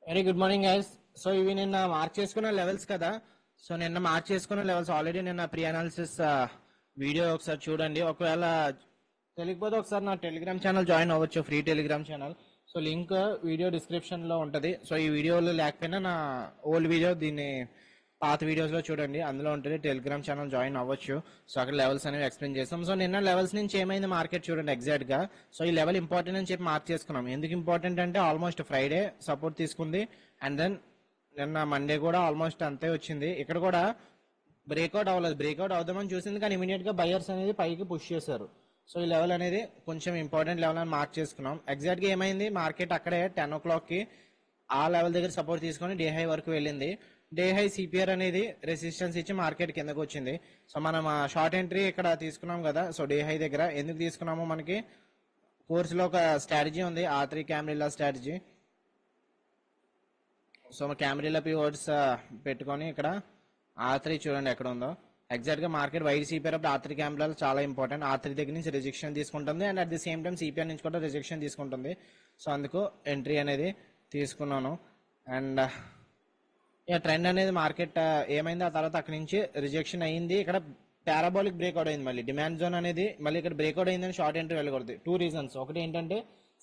Very good morning guys. So ఇవి నిన్న mark చేసుకున్న లెవెల్స్ కదా. సో నిన్న మార్క్ చేసుకున్న లెవెల్స్ ఆల్రెడీ నిన్న ప్రీ అనాలిసిస్ వీడియో ఒకసారి చూడండి. ఒకవేళ తెలియకపోతే ఒకసారి నా టెలిగ్రామ్ ఛానల్ జాయిన్ అవ్వచ్చు, free Telegram channel. So link video description లో ఉంటది. సో ఈ వీడియోలో లేకపోయినా నా ఓల్డ్ వీడియో, దీన్ని పాత వీడియోస్ లో చూడండి, అందులో ఉంటుంది. టెలిగ్రామ్ ఛానల్ జాయిన్ అవ్వచ్చు. సో అక్కడ లెవెల్స్ అనేవి ఎక్స్ప్లెయిన్ చేస్తాం. సో నిన్న లెవెల్స్ నుంచి ఏమైంది మార్కెట్ చూడండి ఎగ్జాక్ట్ గా. సో ఈ లెవెల్ ఇంపార్టెంట్ అని చెప్పి మార్క్ చేసుకున్నాం. ఎందుకు ఇంపార్టెంట్ అంటే ఆల్మోస్ట్ ఫ్రైడే సపోర్ట్ తీసుకుంది, అండ్ దెన్ నిన్న మండే కూడా ఆల్మోస్ట్ అంతే వచ్చింది. ఇక్కడ కూడా బ్రేక్అవుట్ అవ్వలేదు, బ్రేక్అవుట్ అవుదామని చూసింది, కానీ ఇమీడియట్ గా బయర్స్ అనేది పైకి పుష్ చేశారు. సో ఈ లెవెల్ అనేది కొంచెం ఇంపార్టెంట్ లెవెల్ అని మార్క్ చేసుకున్నాం. ఎగ్జాక్ట్ గా ఏమైంది, మార్కెట్ అక్కడే 10 o'clock కి ఆ లెవెల్ దగ్గర సపోర్ట్ తీసుకొని డే హై వరకు వెళ్ళింది. డే హై సిపిఆర్ అనేది రెసిస్టెన్స్ ఇచ్చి మార్కెట్ కిందకు వచ్చింది. సో మనం షార్ట్ ఎంట్రీ ఇక్కడ తీసుకున్నాం కదా. సో డే హై దగ్గర ఎందుకు తీసుకున్నాము, మనకి కోర్సులో ఒక స్ట్రాటజీ ఉంది, R3 క్యామ్రిల్లా స్ట్రాటజీ. సో క్యామ్రిల్లా పివోట్స్ పెట్టుకొని ఇక్కడ R3 చూడండి ఎక్కడ ఉందో. ఎగ్జాక్ట్ గా మార్కెట్ వైడ్ సిపిఆర్ అప్పుడు R3 క్యామ్రిల్లా చాలా ఇంపార్టెంట్. R3 దగ్గర నుంచి రిజెక్షన్ తీసుకుంటుంది, and at the same time CPR నుంచి కూడా రిజెక్షన్ తీసుకుంటుంది. సో అందుకు ఎంట్రీ అనేది తీసుకున్నాను. అండ్ ట్రెండ్ అనేది మార్కెట్ ఏమైంది, ఆ తర్వాత అక్కడి నుంచి రిజెక్షన్ అయింది. ఇక్కడ పారాబోలిక్ బ్రేక్అవుట్ అయింది, మళ్ళీ డిమాండ్ జోన్ అనేది మళ్ళీ ఇక్కడ బ్రేక్అవుట్ అయిందని షార్ట్ ఎంట్రీ వెళ్ళకూడదు. 2 reasons. ఒకటి ఏంటంటే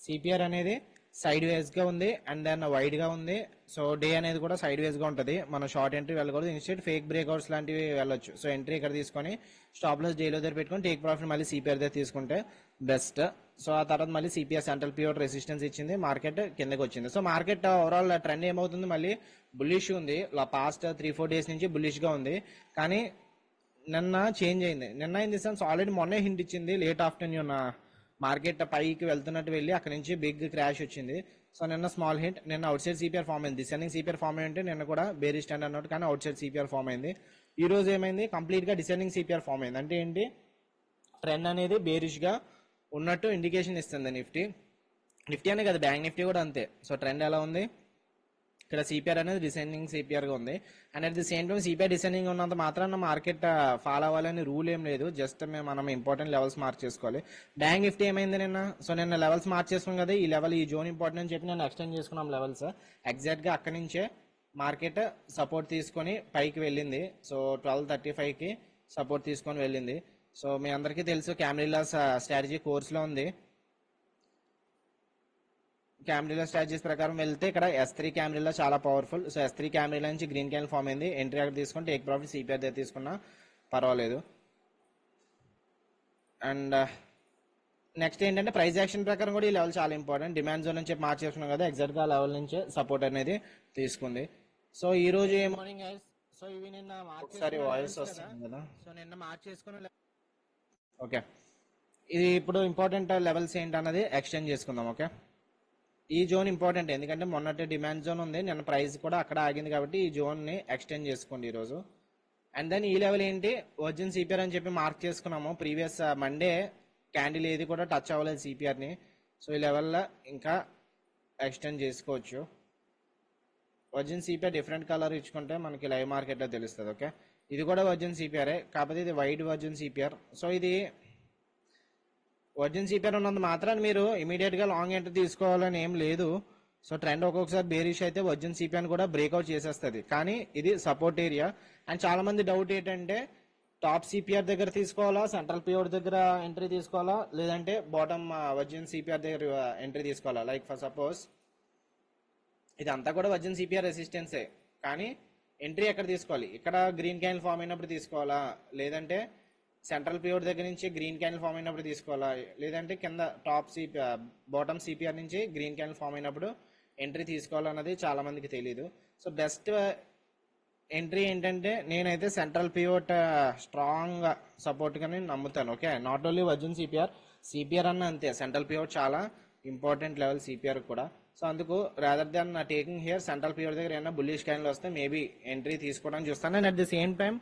సిపిఆర్ అనేది సైడ్ వేస్ గా ఉంది, అండ్ దెన్ వైడ్ గా ఉంది. సో డే అనేది కూడా సైడ్ వేస్ గా ఉంటుంది, మన షార్ట్ ఎంట్రీ వెళ్ళకూడదు. ఇన్స్టెడ్ ఫేక్ బ్రేక్అవుట్స్ లాంటివి వెళ్ళొచ్చు. సో ఎంట్రీ ఇక్కడ తీసుకొని స్టాప్ లాస్ డేలో దగ్గర పెట్టుకొని టేక్ ప్రాఫిట్ మళ్ళీ సిపిఆర్ దగ్గర తీసుకుంటే బెస్ట్. సో ఆ తర్వాత మళ్ళీ సిపిఆర్ సెంట్రల్ పివోట్ రెసిస్టెన్స్ ఇచ్చింది, మార్కెట్ కిందకి వచ్చింది. సో మార్కెట్ ఓవరాల్ ట్రెండ్ ఏమవుతుంది, మళ్ళీ బుల్లిష్ ఉంది. పాస్ట్ 3-4 days నుంచి బుల్లిష్ గా ఉంది, కానీ నిన్న చేంజ్ అయింది. నిన్న ఇన్ ది సెన్స్ ఆల్రెడీ మొన్నే హింట్ ఇచ్చింది, లేట్ ఆఫ్టర్నూన్ మార్కెట్ పైకి వెళ్తున్నట్టు వెళ్ళి అక్కడ నుంచి బిగ్ క్రాష్ వచ్చింది. సో నిన్న స్మాల్ హిట్, నిన్న అవుట్ సైడ్ సిపిఆర్ ఫామ్ అయింది. డిసెండింగ్ సిపిఆర్ ఫామ్ అయింటే నిన్న కూడా బేరీ స్టాండ్ అన్నట్టు, కానీ అవుట్ సైడ్ సిపిఆర్ ఫామ్ అయింది. ఈ రోజు ఏమైంది, కంప్లీట్ గా డిసెండింగ్ సిపిఆర్ ఫామ్ అయింది. అంటే ఏంటి, ట్రెండ్ అనేది బేరిష్ గా ఉన్నట్టు ఇండికేషన్ ఇస్తుంది నిఫ్టీ అనే కదా, బ్యాంక్ నిఫ్టీ కూడా అంతే. సో ట్రెండ్ ఎలా ఉంది, ఇక్కడ సిపిఆర్ అనేది డిసెండింగ్ సిపిఆర్ గా ఉంది. And at the same time CPR descending ఉన్నంత మాత్రాన మార్కెట్ ఫాలో అవ్వాలని రూల్ ఏం లేదు, జస్ట్ మనం ఇంపార్టెంట్ లెవెల్స్ మార్క్ చేసుకోవాలి. బ్యాంక్ నిఫ్టీ ఏమైంది నిన్న, సో నిన్న లెవెల్స్ మార్క్ చేసుకున్నాం కదా, ఈ లెవెల్ ఈ జోన్ ఇంపార్టెంట్ అని చెప్పి నేను ఎక్స్టెండ్ చేసుకున్నాం లెవెల్స్. ఎగ్జాక్ట్ గా అక్కడి నుంచే మార్కెట్ సపోర్ట్ తీసుకొని పైకి వెళ్ళింది. సో 12:35 కి సపోర్ట్ తీసుకొని వెళ్ళింది. సో మీ అందరికీ తెలుసు క్యామ్రిల్లా స్ట్రాటజీ కోర్సులో ఉంది. క్యామ్రిల్లా స్ట్రాటజీస్ ప్రకారం వెళ్తే ఇక్కడ S3 క్యామ్రిల్లా చాలా పవర్ఫుల్. సో S3 క్యామ్రిల్లా నుంచి గ్రీన్ క్యాండిల్ ఫామ్ అయింది, ఎంట్రీ అక్కడ తీసుకుని టేక్ ప్రాఫిట్ సిపిఆర్ దగ్గర తీసుకున్నా పర్వాలేదు. అండ్ నెక్స్ట్ ఏంటంటే ప్రైస్ యాక్షన్ ప్రకారం కూడా ఈ లెవెల్ చాలా ఇంపార్టెంట్. డిమాండ్ జోన్ నుంచి మార్క్ చేసుకున్నాం కదా, ఎగ్జాక్ట్ గా లెవెల్ నుంచే సపోర్ట్ అనేది తీసుకుంది. సో ఈ రోజు ఏ మార్నింగ్, సో ఇవి నిన్న ఒకసారి వాయిస్ వస్తుంది కదా. సో నిన్న మార్క్ చేసుకున్న ఓకే, ఇది ఇప్పుడు ఇంపార్టెంట్ లెవెల్స్ ఏంటన్నది ఎక్స్టెండ్ చేసుకుందాం. ఓకే, ఈ జోన్ ఇంపార్టెంట్ ఎందుకంటే మొన్నటి డిమాండ్ జోన్ ఉంది, నిన్న ప్రైస్ కూడా అక్కడ ఆగింది, కాబట్టి ఈ జోన్ ని ఎక్స్టెండ్ చేసుకోండి ఈ రోజు. అండ్ దెన్ ఈ లెవెల్ ఏంటి, వర్జిన్ సిపిఆర్ అని చెప్పి మార్క్ చేసుకున్నాము. ప్రీవియస్ మండే క్యాండిల్ ఏది కూడా టచ్ అవ్వలేదు సిపిఆర్ ని. సో ఈ లెవెల్ ఇంకా ఎక్స్టెండ్ చేసుకోవచ్చు. వర్జిన్ సిపిఆర్ డిఫరెంట్ కలర్ ఇచ్చుకుంటే మనకి లైవ్ మార్కెట్ లో తెలుస్తుంది. ఓకే, ఇది కూడా వర్జిన్ సిపిఆర్, కాకపోతే ఇది వైడ్ వర్జిన్ సిపిఆర్. సో ఇది వర్జిన్ సిపిఆర్ ఉన్నంత మాత్రాన్ని మీరు ఇమీడియట్ గా లాంగ్ ఎంట్రీ తీసుకోవాలని ఏం లేదు. సో ట్రెండ్ ఒక్కొక్కసారి బేరిష్ అయితే వర్జిన్ సిపిఆర్ కూడా బ్రేక్అవుట్ చేసేస్తుంది, కానీ ఇది సపోర్ట్ ఏరియా. అండ్ చాలా మంది డౌట్ ఏంటంటే టాప్ సిపిఆర్ దగ్గర తీసుకోవాలా, సెంట్రల్ పివోట్ దగ్గర ఎంట్రీ తీసుకోవాలా, లేదంటే బాటమ్ వర్జిన్ సిపిఆర్ దగ్గర ఎంట్రీ తీసుకోవాలా. లైక్ ఫర్ సపోజ్ ఇదంతా కూడా వర్జిన్ సిపిఆర్ రెసిస్టెన్సే, కానీ ఎంట్రీ ఎక్కడ తీసుకోవాలి, ఇక్కడ గ్రీన్ క్యాండిల్ ఫామ్ అయినప్పుడు తీసుకోవాలా, లేదంటే సెంట్రల్ పివోట్ దగ్గర నుంచి గ్రీన్ క్యాండిల్ ఫామ్ అయినప్పుడు తీసుకోవాలా, లేదంటే కింద టాప్ బాటమ్ సిపిఆర్ నుంచి గ్రీన్ క్యాండిల్ ఫామ్ అయినప్పుడు ఎంట్రీ తీసుకోవాలన్నది చాలా మందికి తెలియదు. సో బెస్ట్ ఎంట్రీ ఏంటంటే నేనైతే సెంట్రల్ పివోట్ స్ట్రాంగ్ సపోర్ట్ గా నేను నమ్ముతాను. Okay, not only virgin CPR అన్న అంతే, సెంట్రల్ పివోట్ చాలా ఇంపార్టెంట్ లెవెల్ సిపిఆర్ కూడా. సో అందుకు rather than taking here central pivot దగ్గర ఏమైనా బుల్లిష్ క్యాండిల్ వస్తే మేబీ ఎంట్రీ తీసుకోవడానికి చూస్తాను. And at the same time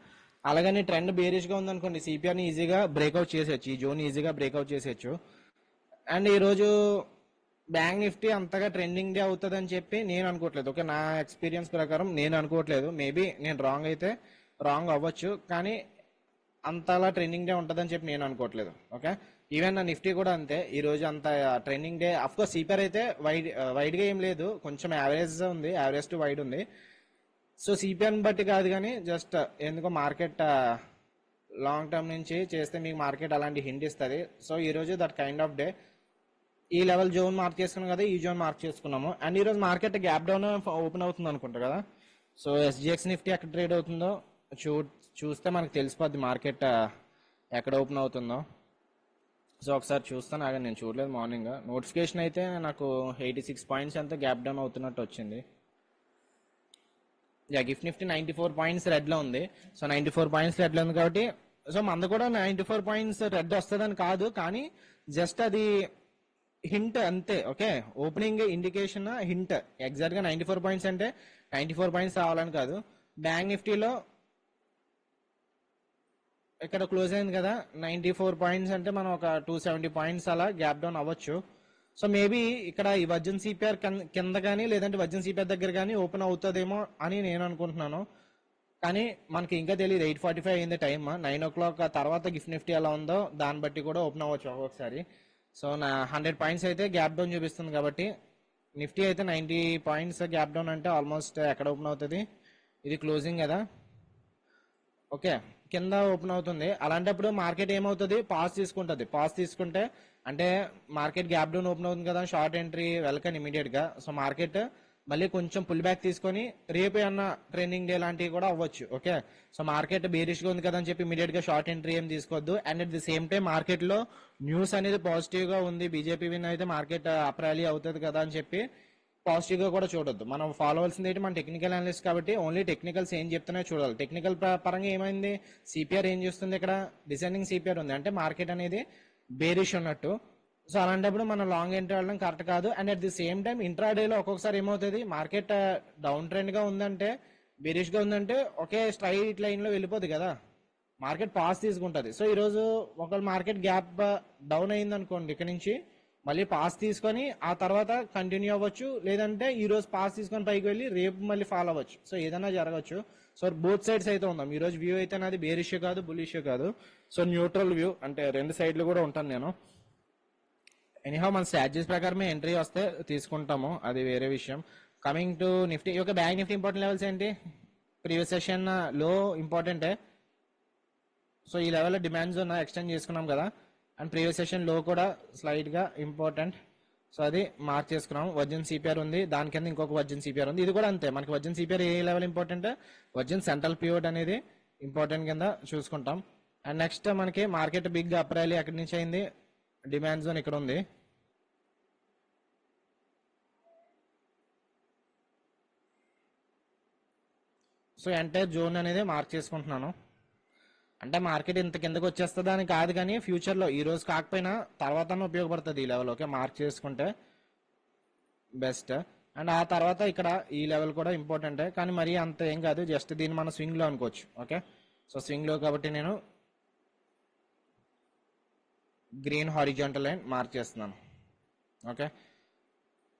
అలాగని ట్రెండ్ బేరిష్ గా ఉందనుకోండి, సిపిఆర్ ని ఈజీగా బ్రేక్అవుట్ చేసేయచ్చు, ఈ జోన్ ఈజీగా బ్రేక్అవుట్ చేసేయచ్చు. అండ్ ఈ రోజు బ్యాంక్ నిఫ్టీ అంతగా ట్రెండింగ్ డే అవుతుంది అని చెప్పి నేను అనుకోవట్లేదు. ఓకే, నా ఎక్స్పీరియన్స్ ప్రకారం నేను అనుకోవట్లేదు. మేబీ నేను రాంగ్ అయితే రాంగ్ అవ్వచ్చు, కానీ అంతలా ట్రెండింగ్ డే ఉంటుందని చెప్పి నేను అనుకోవట్లేదు. ఓకే, ఈవెన్ నా నిఫ్టీ కూడా అంతే. ఈ రోజు అంత trending day. Of course CPR అయితే వైడ్ గా ఏం లేదు, కొంచెం యావరేజ్ ఉంది, యావరేజ్ టు వైడ్ ఉంది. సో సిపిఆర్ బట్టి కాదు కానీ జస్ట్ ఎందుకో మార్కెట్ లాంగ్ టర్మ్ నుంచి చేస్తే మీకు మార్కెట్ అలాంటి హింట్ ఇస్తుంది. సో ఈ రోజు దట్ కైండ్ ఆఫ్ డే. ఈ లెవెల్ జోన్ మార్క్ చేసుకున్నాం కదా, ఈ జోన్ మార్క్ చేసుకున్నాము. అండ్ ఈ రోజు మార్కెట్ గ్యాప్ డౌన్ ఓపెన్ అవుతుంది అనుకుంటా కదా. సో ఎస్జిఎక్స్ నిఫ్టీ ఎక్కడ ట్రేడ్ అవుతుందో చూస్తే మనకు తెలిసిపోద్ది మార్కెట్ ఎక్కడ ఓపెన్ అవుతుందో. సో ఒకసారి చూస్తాను, ఆగా నేను చూడలేదు. మార్నింగ్ నోటిఫికేషన్ అయితే నాకు 86 పాయింట్స్ అంతా గ్యాప్ డౌన్ అవుతున్నట్టు వచ్చింది. గిఫ్ట్ నిఫ్టీ 94 పాయింట్స్ రెడ్ లో ఉంది. సో 94 పాయింట్స్ రెడ్ లో ఉంది కాబట్టి సో మంద కూడా 94 పాయింట్స్ రెడ్ వస్తుందని కాదు, కానీ జస్ట్ అది హింట్ అంతే. Okay, opening indication hint. Exact గా 94 పాయింట్స్ అంటే 94 పాయింట్స్ రావాలని కాదు. బ్యాంక్ నిఫ్టీలో ఇక్కడ క్లోజ్ అయింది కదా 94 పాయింట్స్ అంటే మనం ఒక 270 పాయింట్స్ అలా గ్యాప్ డౌన్ అవ్వచ్చు. సో మేబీ ఇక్కడ ఈ వర్జన్ సిపిఆర్ కింద కానీ లేదంటే వర్జన్ సిపిఆర్ దగ్గర కానీ ఓపెన్ అవుతుందేమో అని నేను అనుకుంటున్నాను. కానీ మనకి ఇంకా తెలియదు. 8:45 అయింది టైమ్. 9 o'clock తర్వాత గిఫ్ట్ నిఫ్టీ ఎలా ఉందో దాన్ని బట్టి కూడా ఓపెన్ అవ్వచ్చు ఒక్కొక్కసారి. సో నా 100 పాయింట్స్ అయితే గ్యాప్ డౌన్ చూపిస్తుంది కాబట్టి నిఫ్టీ అయితే 90 పాయింట్స్ గ్యాప్ డౌన్ అంటే ఆల్మోస్ట్ ఎక్కడ ఓపెన్ అవుతుంది, ఇది క్లోజింగ్ కదా. ఓకే, కింద ఓపెన్ అవుతుంది. అలాంటప్పుడు మార్కెట్ ఏమవుతుంది, పాస్ తీసుకుంటుంది. పాస్ తీసుకుంటే అంటే మార్కెట్ గ్యాప్ డౌన్ ఓపెన్ అవుతుంది కదా, షార్ట్ ఎంట్రీ వెల్కమ్ ఇమీడియట్ గా. సో మార్కెట్ మళ్ళీ కొంచెం పుల్ బ్యాక్ తీసుకొని రేపు అన్న ట్రెండింగ్ డే లాంటివి కూడా అవ్వచ్చు. ఓకే, సో మార్కెట్ బేరిష్ గా ఉంది కదా అని చెప్పి ఇమీడియట్ గా షార్ట్ ఎంట్రీ ఏం తీసుకోవద్దు. And at the same time market లో న్యూస్ అనేది పాజిటివ్ గా ఉంది, బీజేపీ విన్ అయితే మార్కెట్ అప్ ర్యాలీ అవుతుంది కదా అని చెప్పి పాజిటివ్ గా కూడా చూడొద్దు. మనం ఫాలో అవ్వాల్సింది ఏంటి, మన టెక్నికల్ అనలిస్ట్ కాబట్టి ఓన్లీ టెక్నికల్స్ ఏం చెప్తున్నాయో చూడాలి. టెక్నికల్ పరంగా ఏమైంది, సిపిఆర్ ఏం చేస్తుంది, ఇక్కడ డిసెండింగ్ సిపిఆర్ ఉంది అంటే మార్కెట్ అనేది బేరిష్ ఉన్నట్టు. సో అలాంటప్పుడు మనం లాంగ్ ఎంట్రీ వెళ్ళడం కరెక్ట్ కాదు. And at the same time ఇంట్రాడేలో ఒక్కొక్కసారి ఏమవుతుంది, మార్కెట్ డౌన్ ట్రెండ్ గా ఉందంటే బేరిష్ గా ఉందంటే ఒకే స్ట్రైట్ లైన్ లో వెళ్ళిపోద్ది కదా, మార్కెట్ పాస్ తీసుకుంటది. సో ఈ రోజు ఒకవేళ మార్కెట్ గ్యాప్ డౌన్ అయింది అనుకోండి, ఇక్కడ నుంచి మళ్ళీ పాస్ తీసుకొని ఆ తర్వాత కంటిన్యూ అవ్వచ్చు, లేదంటే ఈ రోజు పాస్ తీసుకొని పైకి వెళ్ళి రేపు మళ్ళీ ఫాలో అవ్వచ్చు. సో ఏదైనా జరగచ్చు. సో బోత్ సైడ్స్ అయితే ఉందాం. ఈ రోజు వ్యూ అయితే నాది బేర్ ఇష్యూ కాదు, బుల్ ఇష్యూ కాదు. సో న్యూట్రల్ వ్యూ అంటే రెండు సైడ్లు కూడా ఉంటాను నేను. ఎనీహౌ మన స్ట్రాటజీస్ ప్రకారమే ఎంట్రీ వస్తే తీసుకుంటాము, అది వేరే విషయం. కమింగ్ టు నిఫ్టీ, ఒక బ్యాంక్ నిఫ్టీ ఇంపార్టెంట్ లెవెల్స్ ఏంటి, ప్రీవియస్ సెషన్ లో ఇంపార్టెంటే. సో ఈ లెవెల్లో డిమాండ్ జోన్ ఎక్స్టెండ్ చేసుకున్నాం కదా, అండ్ ప్రీవియస్ సెషన్ లో కూడా స్లైడ్ గా ఇంపార్టెంట్. సో అది మార్క్ చేసుకున్నాం. వర్జిన్ సిపిఆర్ ఉంది, దాని కింద ఇంకొక వర్జిన్ సిపిఆర్ ఉంది. ఇది కూడా అంతే. మనకి virgin CPR a level important, virgin central pivot అనేది ఇంపార్టెంట్ కింద చూసుకుంటాం. అండ్ నెక్స్ట్ మనకి మార్కెట్ బిగ్ అప్ ర్యాలీ ఎక్కడి నుంచి అయింది, డిమాండ్ జోన్ ఇక్కడ ఉంది. సో ఎంటైర్ జోన్ అనేది మార్క్ చేసుకుంటున్నాను. అంటే మార్కెట్ ఇంత కిందకి వచ్చేస్తుంది అని కాదు, కానీ ఫ్యూచర్ లో ఈ రోజు కాకపోయినా తర్వాత ఉపయోగపడుతుంది ఈ లెవెల్. ఓకే, మార్క్ చేసుకుంటే బెస్ట్. అండ్ ఆ తర్వాత ఇక్కడ ఈ లెవెల్ కూడా ఇంపార్టెంటే, కానీ మరీ అంత ఏం కాదు, జస్ట్ దీన్ని మనం స్వింగ్ లో అనుకోవచ్చు. ఓకే, సో స్వింగ్ లో కాబట్టి నేను గ్రీన్ హారిజాంటల్ లైన్ మార్క్ చేస్తున్నాను. ఓకే,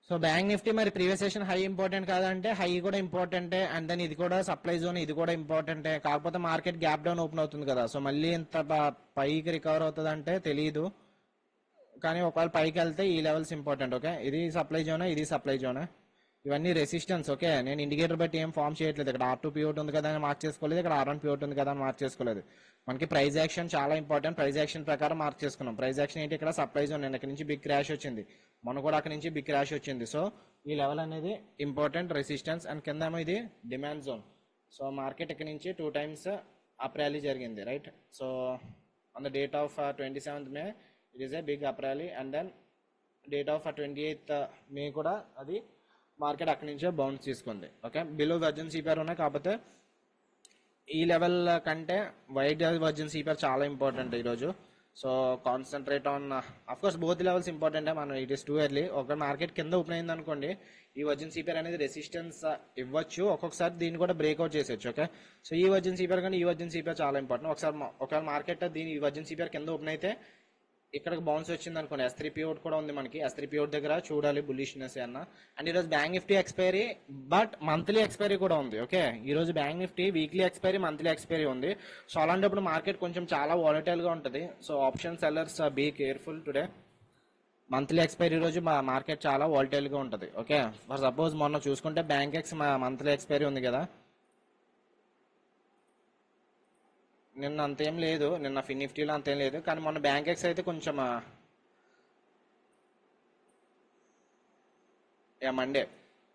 సో బ్యాంక్ నిఫ్టీ మరి ప్రీవియస్ సెషన్ హై ఇంపార్టెంట్ కాదంటే హై కూడా ఇంపార్టెంటే. అండ్ దెన్ ఇది కూడా సప్లై జోన్, ఇది కూడా ఇంపార్టెంటే. కాకపోతే మార్కెట్ గ్యాప్ డౌన్ ఓపెన్ అవుతుంది కదా, సో మళ్ళీ ఇంత పైకి రికవర్ అవుతుంది అంటే తెలియదు, కానీ ఒకవేళ పైకి వెళ్తే ఈ లెవెల్స్ ఇంపార్టెంట్. ఓకే, ఇది సప్లై జోనా, ఇది సప్లై జోనా, ఇవన్నీ రెసిస్టెన్స్. ఓకే, నేను ఇండికేటర్ బట్టి ఏం ఫామ్ చేయట్లేదు. ఇక్కడ R2 పివోట్ ఉంది కదా అని మార్క్ చేసుకోలేదు, ఇక్కడ R1 పివోట్ ఉంది కదా అని మార్క్ చేసుకోలేదు. మనకి ప్రైస్ యాక్షన్ చాలా ఇంపార్టెంట్. ప్రైస్ యాక్షన్ ప్రకారం మార్క్ చేసుకున్నాం. ప్రైస్ యాక్షన్ ఏంటి, ఇక్కడ సప్లై జోన్. నేను ఇక్కడ నుంచి బిగ్ క్రాష్ వచ్చింది, మన కూడా అక్కడ నుంచి బిగ్ క్రాష్ వచ్చింది. సో ఈ లెవెల్ అనేది ఇంపార్టెంట్, రెసిస్టెన్స్. అండ్ కింద ఏమో ఇది డిమాండ్ జోన్. సో మార్కెట్ ఇక్కడ నుంచి 2 times అప్ ర్యాలీ జరిగింది, right. So on the date of 27th May it is a big up rally. And then date of 28th May కూడా అది market అక్కడి నుంచే బౌన్స్ తీసుకుంది. ఓకే, బిలో వర్జిన్ సిపిఆర్ ఉన్నాయి, కాకపోతే ఈ లెవెల్ కంటే వైడ్ వర్జిన్ సిపిఆర్ చాలా ఇంపార్టెంట్ ఈరోజు. So concentrate on of course both levels important. మనం ఇట్ ఈస్ టూ ఎర్లీ. ఒక మార్కెట్ కింద ఓపెన్ అయింది అనుకోండి, ఈ వర్జిన్ సిపిఆర్ అనేది రెసిస్టెన్స్ ఇవ్వచ్చు, ఒక్కొక్కసారి దీన్ని కూడా బ్రేక్అవుట్ చేసేచ్చు. ఓకే, సో ఈ వర్జిన్ సిపిఆర్ కానీ ఈ వర్జిన్ సిపిఆర్ చాలా ఇంపార్టెంట్. ఒకవేళ మార్కెట్ దీని ఈ వర్జిన్ సిపిఆర్ కింద ఓపెన్ అయితే ఇక్కడికి బౌన్స్ వచ్చింది అనుకోండి, S3 పివోట్ కూడా ఉంది మనకి. S3 పివోట్ దగ్గర చూడాలి బుల్లిష్నెస్ అన్న. అండ్ ఈరోజు Bank Nifty expiry, but monthly expiry కూడా ఉంది. ఓకే, ఈ రోజు Bank Nifty weekly expiry, monthly expiry ఉంది. సో అలాంటప్పుడు మార్కెట్ కొంచెం చాలా వాలటైల్ గా ఉంటుంది. So option sellers be careful today. Monthly expiry రోజు మా మార్కెట్ చాలా వాలటైల్ గా ఉంటుంది. ఓకే, ఫర్ సపోజ్ మొన్న చూసుకుంటే బ్యాంక్ ఎక్స్ మంత్లీ ఎక్స్పైరీ ఉంది కదా, నిన్న అంతేం లేదు, నిన్న నిఫ్టీలో అంతేం లేదు, కానీ మొన్న బ్యాంక్ ఎక్స్ అయితే కొంచెం మండే.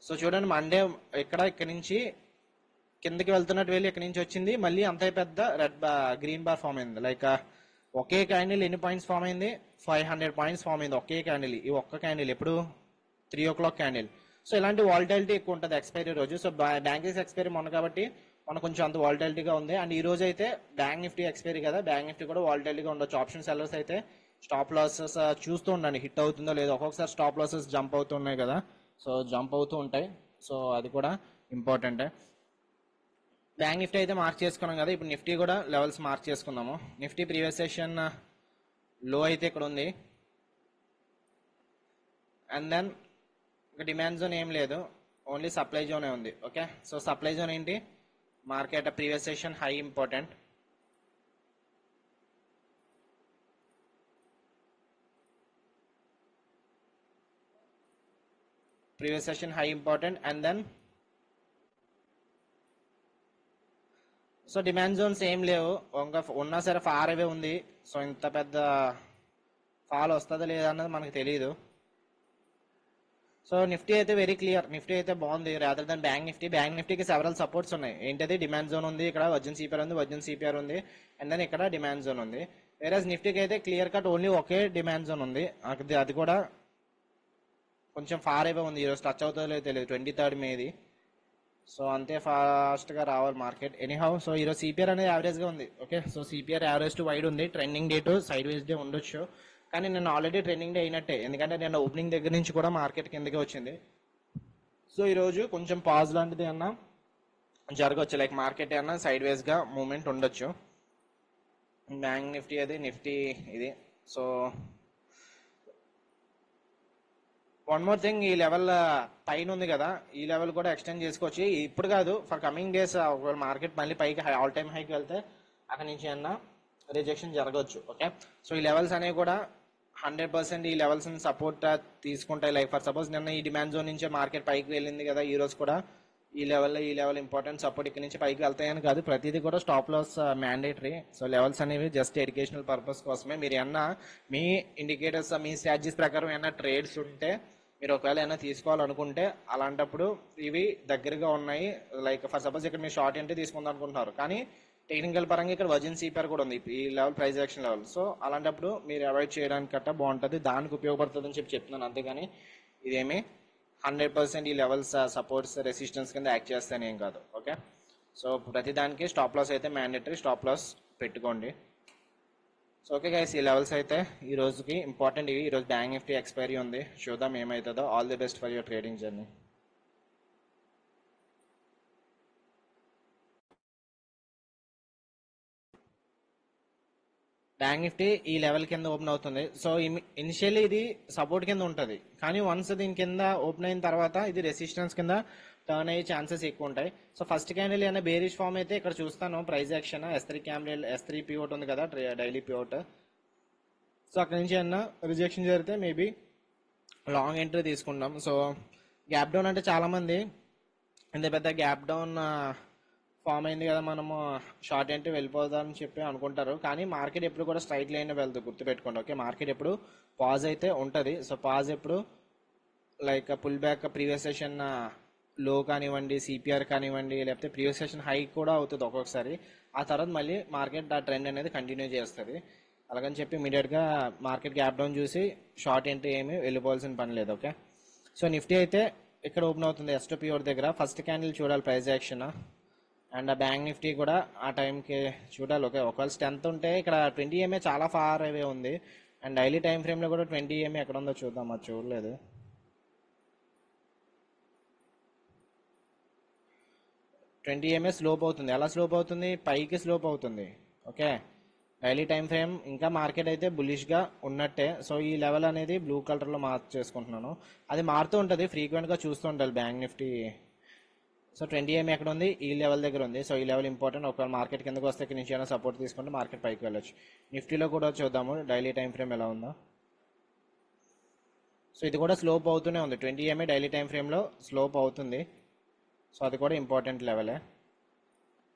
సో చూడండి, మండే ఇక్కడ నుంచి కిందకి వెళ్తున్నట్టు వెళ్ళి ఇక్కడ నుంచి వచ్చింది, మళ్ళీ అంతే పెద్ద గ్రీన్ బార్ ఫామ్ అయింది. లైక్ ఒకే క్యాండిల్ ఎన్ని పాయింట్స్ ఫామ్ అయింది, 500 పాయింట్స్ ఫామ్ అయింది ఒకే క్యాండిల్. ఈ ఒక్క క్యాండిల్ ఎప్పుడు 3 o'clock క్యాండిల్. సో ఇలాంటి వాలటాలిటీ ఎక్కువ ఉంటుంది ఎక్స్పైరీ రోజు. సో బ్యాంక్ ఎక్స్పైరీ మొన్న కాబట్టి మనకు కొంచెం అంత వాలటాలిటీగా ఉంది. అండ్ ఈ రోజు అయితే బ్యాంక్ నిఫ్టీ ఎక్స్పైరీ కదా, బ్యాంక్ నిఫ్టీ కూడా వాలటాలిటీగా ఉండొచ్చు. ఆప్షన్ సెల్లర్స్ అయితే స్టాప్ లాసెస్ చూస్తూ ఉండండి, హిట్ అవుతుందో లేదో. ఒక్కొక్కసారి స్టాప్ లాసెస్ జంప్ అవుతున్నాయి కదా, సో జంప్ అవుతూ ఉంటాయి. సో అది కూడా ఇంపార్టెంటే. బ్యాంక్ నిఫ్టీ అయితే మార్క్ చేసుకున్నాం కదా, ఇప్పుడు నిఫ్టీ కూడా లెవెల్స్ మార్క్ చేసుకుందాము. నిఫ్టీ ప్రీవియస్ సెషన్ లో అయితే ఇక్కడ ఉంది. అండ్ దెన్ డిమాండ్ జోన్ ఏం లేదు, ఓన్లీ సప్లై జోనే ఉంది. ఓకే, సో సప్లై జోన్ ఏంటి, market previous session high important. Previous session high important. And then so demand zones ఏం లేవు, ఉన్నా సరే ఫార్ అవే ఉంది. సో ఇంత పెద్ద ఫాల్ వస్తుందా లేదా అన్నది మనకు తెలియదు. సో నిఫ్టీ అయితే వెరీ క్లియర్, నిఫ్టీ అయితే బాగుంది rather than bank Nifty. Bank నిఫ్టీకి సెవరల్ సపోర్ట్స్ ఉన్నాయి. ఏంటది, డిమాండ్ జోన్ ఉంది, ఇక్కడ వర్జిన్ సిపిఆర్ ఉంది, వర్జిన్ సిపిఆర్ ఉంది, అండ్ దెన్ ఇక్కడ డిమాండ్ జోన్ ఉంది. వేరేస్ నిఫ్టీకి అయితే క్లియర్ కట్ ఓన్లీ ఒకే డిమాండ్ జోన్ ఉంది, అది కూడా కొంచెం ఫార్ అవే ఉంది. ఈరోజు టచ్ అవుతుందో లేదో తెలియదు, 23rd మేది. సో అంతే ఫాస్ట్ గా రావాలి మార్కెట్ ఎనీహౌ. సో ఈరోజు సిపిఆర్ అనేది యావరేజ్ గా ఉంది. Okay, so CPR average to wide ఉంది. Trending day to sideways day ఉండొచ్చు, కానీ నేను ఆల్రెడీ ట్రెండింగ్ డే అయినట్టే, ఎందుకంటే నేను ఓపెనింగ్ దగ్గర నుంచి కూడా మార్కెట్ కిందకి వచ్చింది. సో ఈరోజు కొంచెం పాజ్ లాంటిది అన్నా జరగవచ్చు, లైక్ మార్కెట్ అన్నా సైడ్ వేస్ గా మూవ్మెంట్ ఉండొచ్చు. బ్యాంక్ నిఫ్టీ అది, నిఫ్టీ ఇది. సో వన్ మోర్ థింగ్, ఈ లెవెల్ పైన ఉంది కదా, ఈ లెవెల్ కూడా ఎక్స్టెండ్ చేసుకోవచ్చు. ఇప్పుడు కాదు, ఫర్ కమింగ్ డేస్ ఒకవేళ మార్కెట్ మళ్ళీ పైకి ఆల్ టైమ్ హైకి వెళ్తే అక్కడ నుంచి అన్నా రిజెక్షన్ జరగవచ్చు. ఓకే, సో ఈ లెవెల్స్ అనేవి కూడా 100% ఈ లెవెల్స్ సపోర్ట్ తీసుకుంటాయి. లైక్ ఫర్ సపోజ్ నిన్న ఈ డిమాండ్ జోన్ నుంచే మార్కెట్ పైకి వెళ్ళింది కదా, ఈ రోజు కూడా ఈ లెవెల్ ఇంపార్టెంట్ సపోర్ట్ ఇక్కడ నుంచి పైకి వెళ్తాయని కాదు, ప్రతిదీ కూడా stop loss mandatory. So levels అనేవి జస్ట్ ఎడ్యుకేషనల్ పర్పస్ కోసమే. మీరు ఏమన్నా మీ ఇండికేటర్స్, మీ స్ట్రాటజీస్ ప్రకారం ఏమన్నా ట్రేడ్స్ ఉంటే, మీరు ఒకవేళ ఏమైనా తీసుకోవాలనుకుంటే, అలాంటప్పుడు ఇవి దగ్గరగా ఉన్నాయి. లైక్ ఫర్ సపోజ్ ఇక్కడ మీరు షార్ట్ ఎంట్రీ తీసుకుందాం అనుకుంటున్నారు, కానీ టెక్నికల్ పరంగా ఇక్కడ వర్జిన్ సిపిఆర్ కూడా ఉంది, ఈ level price action level. So అలాంటప్పుడు మీరు అవాయిడ్ చేయడానికి కట్ట బాగుంటుంది, దానికి ఉపయోగపడుతుంది అని చెప్తున్నాను. అంతేగాని ఇదేమి 100% ఈ లెవెల్స్ సపోర్ట్స్ రెసిస్టెన్స్ కింద యాక్ట్ చేస్తాను ఏం కాదు. ఓకే, సో ప్రతి దానికి స్టాప్ లాస్ అయితే మ్యాండేటరీ, స్టాప్ లాస్ పెట్టుకోండి. సో ఓకే గైస్, ఈ లెవెల్స్ అయితే ఈ రోజుకి ఇంపార్టెంట్. ఈ రోజు బ్యాంక్ నిఫ్టీ ఎక్స్పైరీ ఉంది, చూద్దాం ఏమవుతుందో. All the best for your trading journey. Bank Nifty ఈ లెవెల్ కింద ఓపెన్ అవుతుంది. సో ఇనిషియల్లీ ఇది సపోర్ట్ కింద ఉంటుంది, కానీ వన్స్ దీని కింద ఓపెన్ అయిన తర్వాత ఇది రెసిస్టెన్స్ కింద టర్న్ అయ్యే ఛాన్సెస్ ఎక్కువ ఉంటాయి. సో ఫస్ట్ క్యాండిల్ ఏమైనా బేరిష్ ఫామ్ అయితే ఇక్కడ చూస్తాను ప్రైస్ యాక్షన్. S3 పివోట్ ఉంది కదా, డైలీ పివోట్. సో అక్కడ నుంచి ఏమన్నా రిజెక్షన్ జరిగితే మేబీ లాంగ్ ఎంట్రీ తీసుకుంటాం. సో గ్యాప్ డౌన్ అంటే చాలా మంది ఇంత పెద్ద గ్యాప్ డౌన్ ఫామ్ అయింది కదా, మనము షార్ట్ ఎంట్రీ వెళ్ళిపోదామని చెప్పి అనుకుంటారు, కానీ మార్కెట్ ఎప్పుడు కూడా స్ట్రైట్ లైన్ వెళ్తుంది, గుర్తుపెట్టుకోండి. ఓకే, మార్కెట్ ఎప్పుడు పాజ్ అయితే ఉంటుంది. సో పాజ్ ఎప్పుడు like pull back previous session లో కానివ్వండి, సిపిఆర్ కానివ్వండి, లేకపోతే ప్రీవియస్ సెషన్ హై కూడా అవుతుంది ఒక్కొక్కసారి. ఆ తర్వాత మళ్ళీ మార్కెట్ ఆ ట్రెండ్ అనేది కంటిన్యూ చేస్తుంది. అలాగని చెప్పి ఇమీడియట్గా మార్కెట్ గ్యాప్ డౌన్ చూసి షార్ట్ ఎంట్రీ ఏమి వెళ్ళిపోవాల్సిన పని లేదు. ఓకే, సో నిఫ్టీ అయితే ఇక్కడ ఓపెన్ అవుతుంది S2 పివోట్ దగ్గర. ఫస్ట్ క్యాండిల్ చూడాలి price action. And bank Nifty కూడా ఆ టైంకి చూడాలి. ఓకే, ఒకవేళ స్ట్రెంత్ ఉంటే ఇక్కడ 20 EMA చాలా ఫార్ అవే ఉంది. అండ్ డైలీ టైం ఫ్రేమ్లో కూడా 20 EMA ఎక్కడ ఉందో చూద్దాం, అది చూడలేదు. 20 EMA స్లోప్ అవుతుంది. ఎలా స్లోప్ అవుతుంది, పైకి స్లోప్ అవుతుంది. ఓకే, డైలీ టైం ఫ్రేమ్ ఇంకా మార్కెట్ అయితే బులిష్గా ఉన్నట్టే. సో ఈ లెవెల్ అనేది బ్లూ కలర్లో మార్క్ చేసుకుంటున్నాను. అది మారుతూ ఉంటుంది, ఫ్రీక్వెంట్గా చూస్తూ ఉండాలి బ్యాంక్ నిఫ్టీ. సో 20 ఎక్కడ ఉంది, ఈ లెవెల్ దగ్గర ఉంది. సో ఈ లెవెల్ ఇంపార్టెంట్. ఒకవేళ మార్కెట్ కిందకు వస్తే ఇక్కడ నుంచి ఏమైనా సపోర్ట్ తీసుకుంటే మార్కెట్ పైకి వెళ్ళొచ్చు. నిఫ్టీలో కూడా చూద్దాము డైలీ టైం ఫ్రేమ్ ఎలా ఉందో. సో ఇది కూడా స్లోప్ అవుతూనే ఉంది. 20 డైలీ టైం ఫ్రేమ్లో స్లోప్ అవుతుంది. సో అది కూడా ఇంపార్టెంట్ లెవెలే.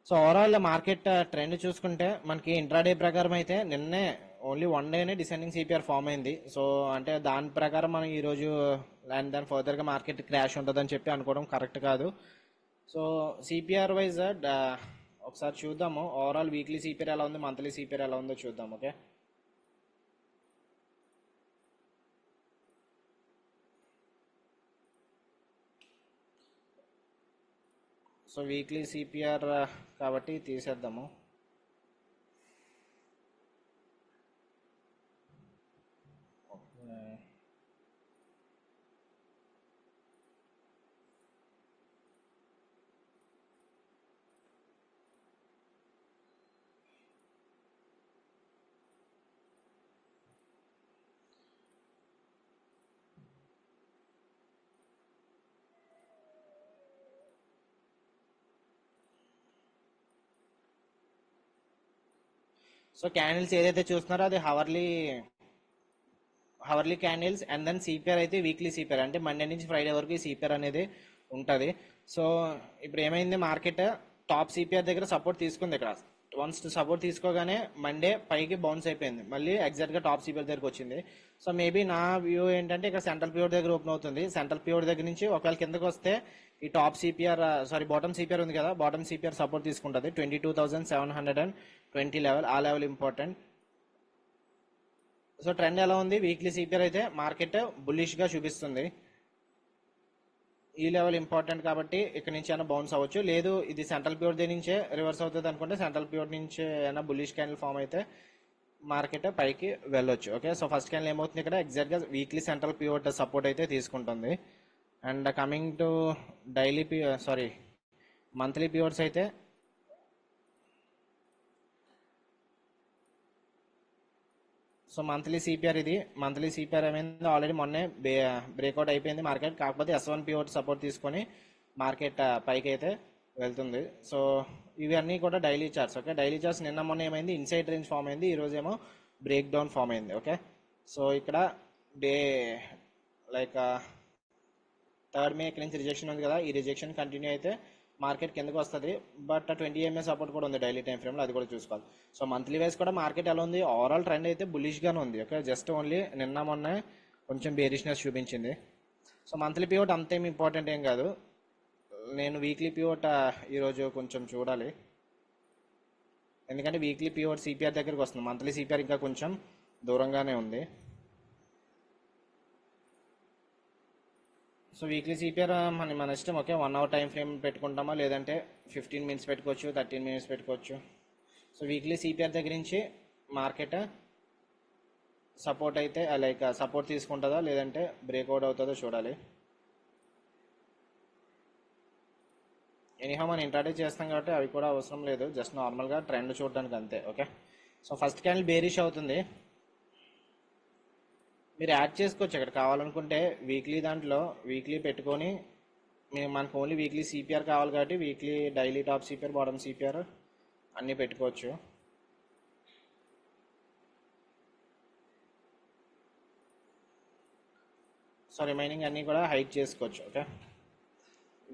సో ఓవరాల్ మార్కెట్ ట్రెండ్ చూసుకుంటే మనకి ఇంట్రాడే ప్రకారం అయితే నిన్నే ఓన్లీ వన్ డేనే డిసెండింగ్ సిపిఆర్ ఫామ్ అయింది. సో అంటే దాని ప్రకారం మనం ఈరోజు అండ్ దాని ఫర్దర్గా మార్కెట్ క్రాష్ ఉంటుందని చెప్పి అనుకోవడం కరెక్ట్ కాదు. సో సిపిఆర్ వైజ్ ఒకసారి చూద్దాము. ఓవరాల్ వీక్లీ సిపిఆర్ ఎలా ఉంది, మంత్లీ సిపిఆర్ ఎలా ఉందో చూద్దాం. ఓకే, సో వీక్లీ సిపిఆర్ కాబట్టి తీసేద్దాము. సో క్యాండిల్స్ ఏదైతే చూస్తున్నారో అది hourly candles and then CPR అయితే వీక్లీ సిపిఆర్, అంటే మండే నుంచి ఫ్రైడే వరకు ఈ సిపిఆర్ అనేది ఉంటుంది. సో ఇప్పుడు ఏమైంది, మార్కెట్ టాప్ సిపిఆర్ దగ్గర సపోర్ట్ తీసుకుంది. ఇక్కడ వన్స్ సపోర్ట్ తీసుకోగానే మండే పైకి బౌన్స్ అయిపోయింది, మళ్ళీ ఎగ్జాక్ట్గా టాప్ సిపిఆర్ దగ్గరకు వచ్చింది. సో మేబీ నా వ్యూ ఏంటంటే ఇక్కడ సెంట్రల్ పివోట్ దగ్గర ఓపెన్ అవుతుంది. సెంట్రల్ పివోట్ దగ్గర నుంచి ఒకవేళ కిందకు వస్తే ఈ టాప్ సిపిఆర్ బాటమ్ సిపిఆర్ ఉంది కదా, బాటమ్ సిపిఆర్ సపోర్ట్ తీసుకుంటుంది 22,720 లెవెల్. ఆ లెవెల్ ఇంపార్టెంట్. సో ట్రెండ్ ఎలా ఉంది, వీక్లీ సిపిఆర్ అయితే మార్కెట్ బుల్లిష్గా చూపిస్తుంది. ఈ లెవెల్ ఇంపార్టెంట్ కాబట్టి ఇక్కడ నుంచి అయినా బౌన్స్ అవ్వచ్చు. లేదు ఇది సెంట్రల్ పివోట్ దగ్గర నుంచే రివర్స్ అవుతుంది అనుకుంటే సెంట్రల్ పివోట్ నుంచి అయినా బుల్లిష్ క్యాండిల్ ఫామ్ అయితే మార్కెట్ పైకి వెళ్ళొచ్చు. ఓకే, సో ఫస్ట్ క్యాండిల్ ఏమవుతుంది, ఇక్కడ ఎగ్జాక్ట్గా వీక్లీ సెంట్రల్ పివోట్ సపోర్ట్ అయితే తీసుకుంటుంది. And coming to monthly pivots అయితే సో మంత్లీ సిపిఆర్ ఏమైంది, ఆల్రెడీ మొన్నే బ్రేక్అవుట్ అయిపోయింది మార్కెట్. కాకపోతే S1 పివోట్ సపోర్ట్ తీసుకొని మార్కెట్ పైకి అయితే వెళ్తుంది. సో ఇవన్నీ కూడా daily charts. Okay, daily charts నిన్న మొన్న ఏమైంది, ఇన్సైడ్ రేంజ్ ఫామ్ అయింది, ఈ రోజు ఏమో బ్రేక్ డౌన్ ఫామ్ అయింది. ఓకే, సో ఇక్కడ డే లైక్ 3rd మే ఇక్కడ నుంచి రిజెక్షన్ ఉంది కదా, ఈ రిజెక్షన్ కంటిన్యూ అయితే మార్కెట్ కిందకు వస్తుంది. బట్ 20 సపోర్ట్ కూడా ఉంది డైలీ టైం ఫ్రేమ్లో, అది కూడా చూసుకోవాలి. సో మంత్లీ వైజ్ కూడా మార్కెట్ ఎలా ఉంది, ఓవరాల్ ట్రెండ్ అయితే బులిష్గానే ఉంది. ఓకే, జస్ట్ ఓన్లీ నిన్న మొన్న కొంచెం బేరిష్నెస్ చూపించింది. సో మంత్లీ పివోట్ అంతేం ఇంపార్టెంట్ ఏం కాదు. నేను వీక్లీ పివోట్ ఈరోజు కొంచెం చూడాలి, ఎందుకంటే వీక్లీ పివోట్ సిపిఆర్ దగ్గరికి వస్తుంది, మంత్లీ సిపిఆర్ ఇంకా కొంచెం దూరంగానే ఉంది. సో వీక్లీ సిపిఆర్ మన ఇష్టం. ఓకే, 1 అవర్ టైం ఫ్రేమ్ పెట్టుకుంటామా, లేదంటే 15 మినిట్స్ పెట్టుకోవచ్చు, 13 మినిట్స్ పెట్టుకోవచ్చు. సో వీక్లీ సిపిఆర్ దగ్గర నుంచి మార్కెట్ సపోర్ట్ అయితే సపోర్ట్ తీసుకుంటుందా లేదంటే బ్రేక్అవుట్ అవుతుందో చూడాలి. ఎనీహౌ మనం ఇంట్రాడే చేస్తాం కాబట్టి అవి కూడా అవసరం లేదు, జస్ట్ నార్మల్గా ట్రెండ్ చూడడానికి అంతే. Okay, so first candle bearish అవుతుంది, మీరు యాడ్ చేసుకోవచ్చు అక్కడ కావాలనుకుంటే. వీక్లీ దాంట్లో వీక్లీ పెట్టుకొని మనకు ఓన్లీ వీక్లీ సిపిఆర్ కావాలి కాబట్టి weekly daily top CPR bottom CPR అన్నీ పెట్టుకోవచ్చు. సో రిమైనింగ్ అన్నీ కూడా హైడ్ చేసుకోవచ్చు. ఓకే,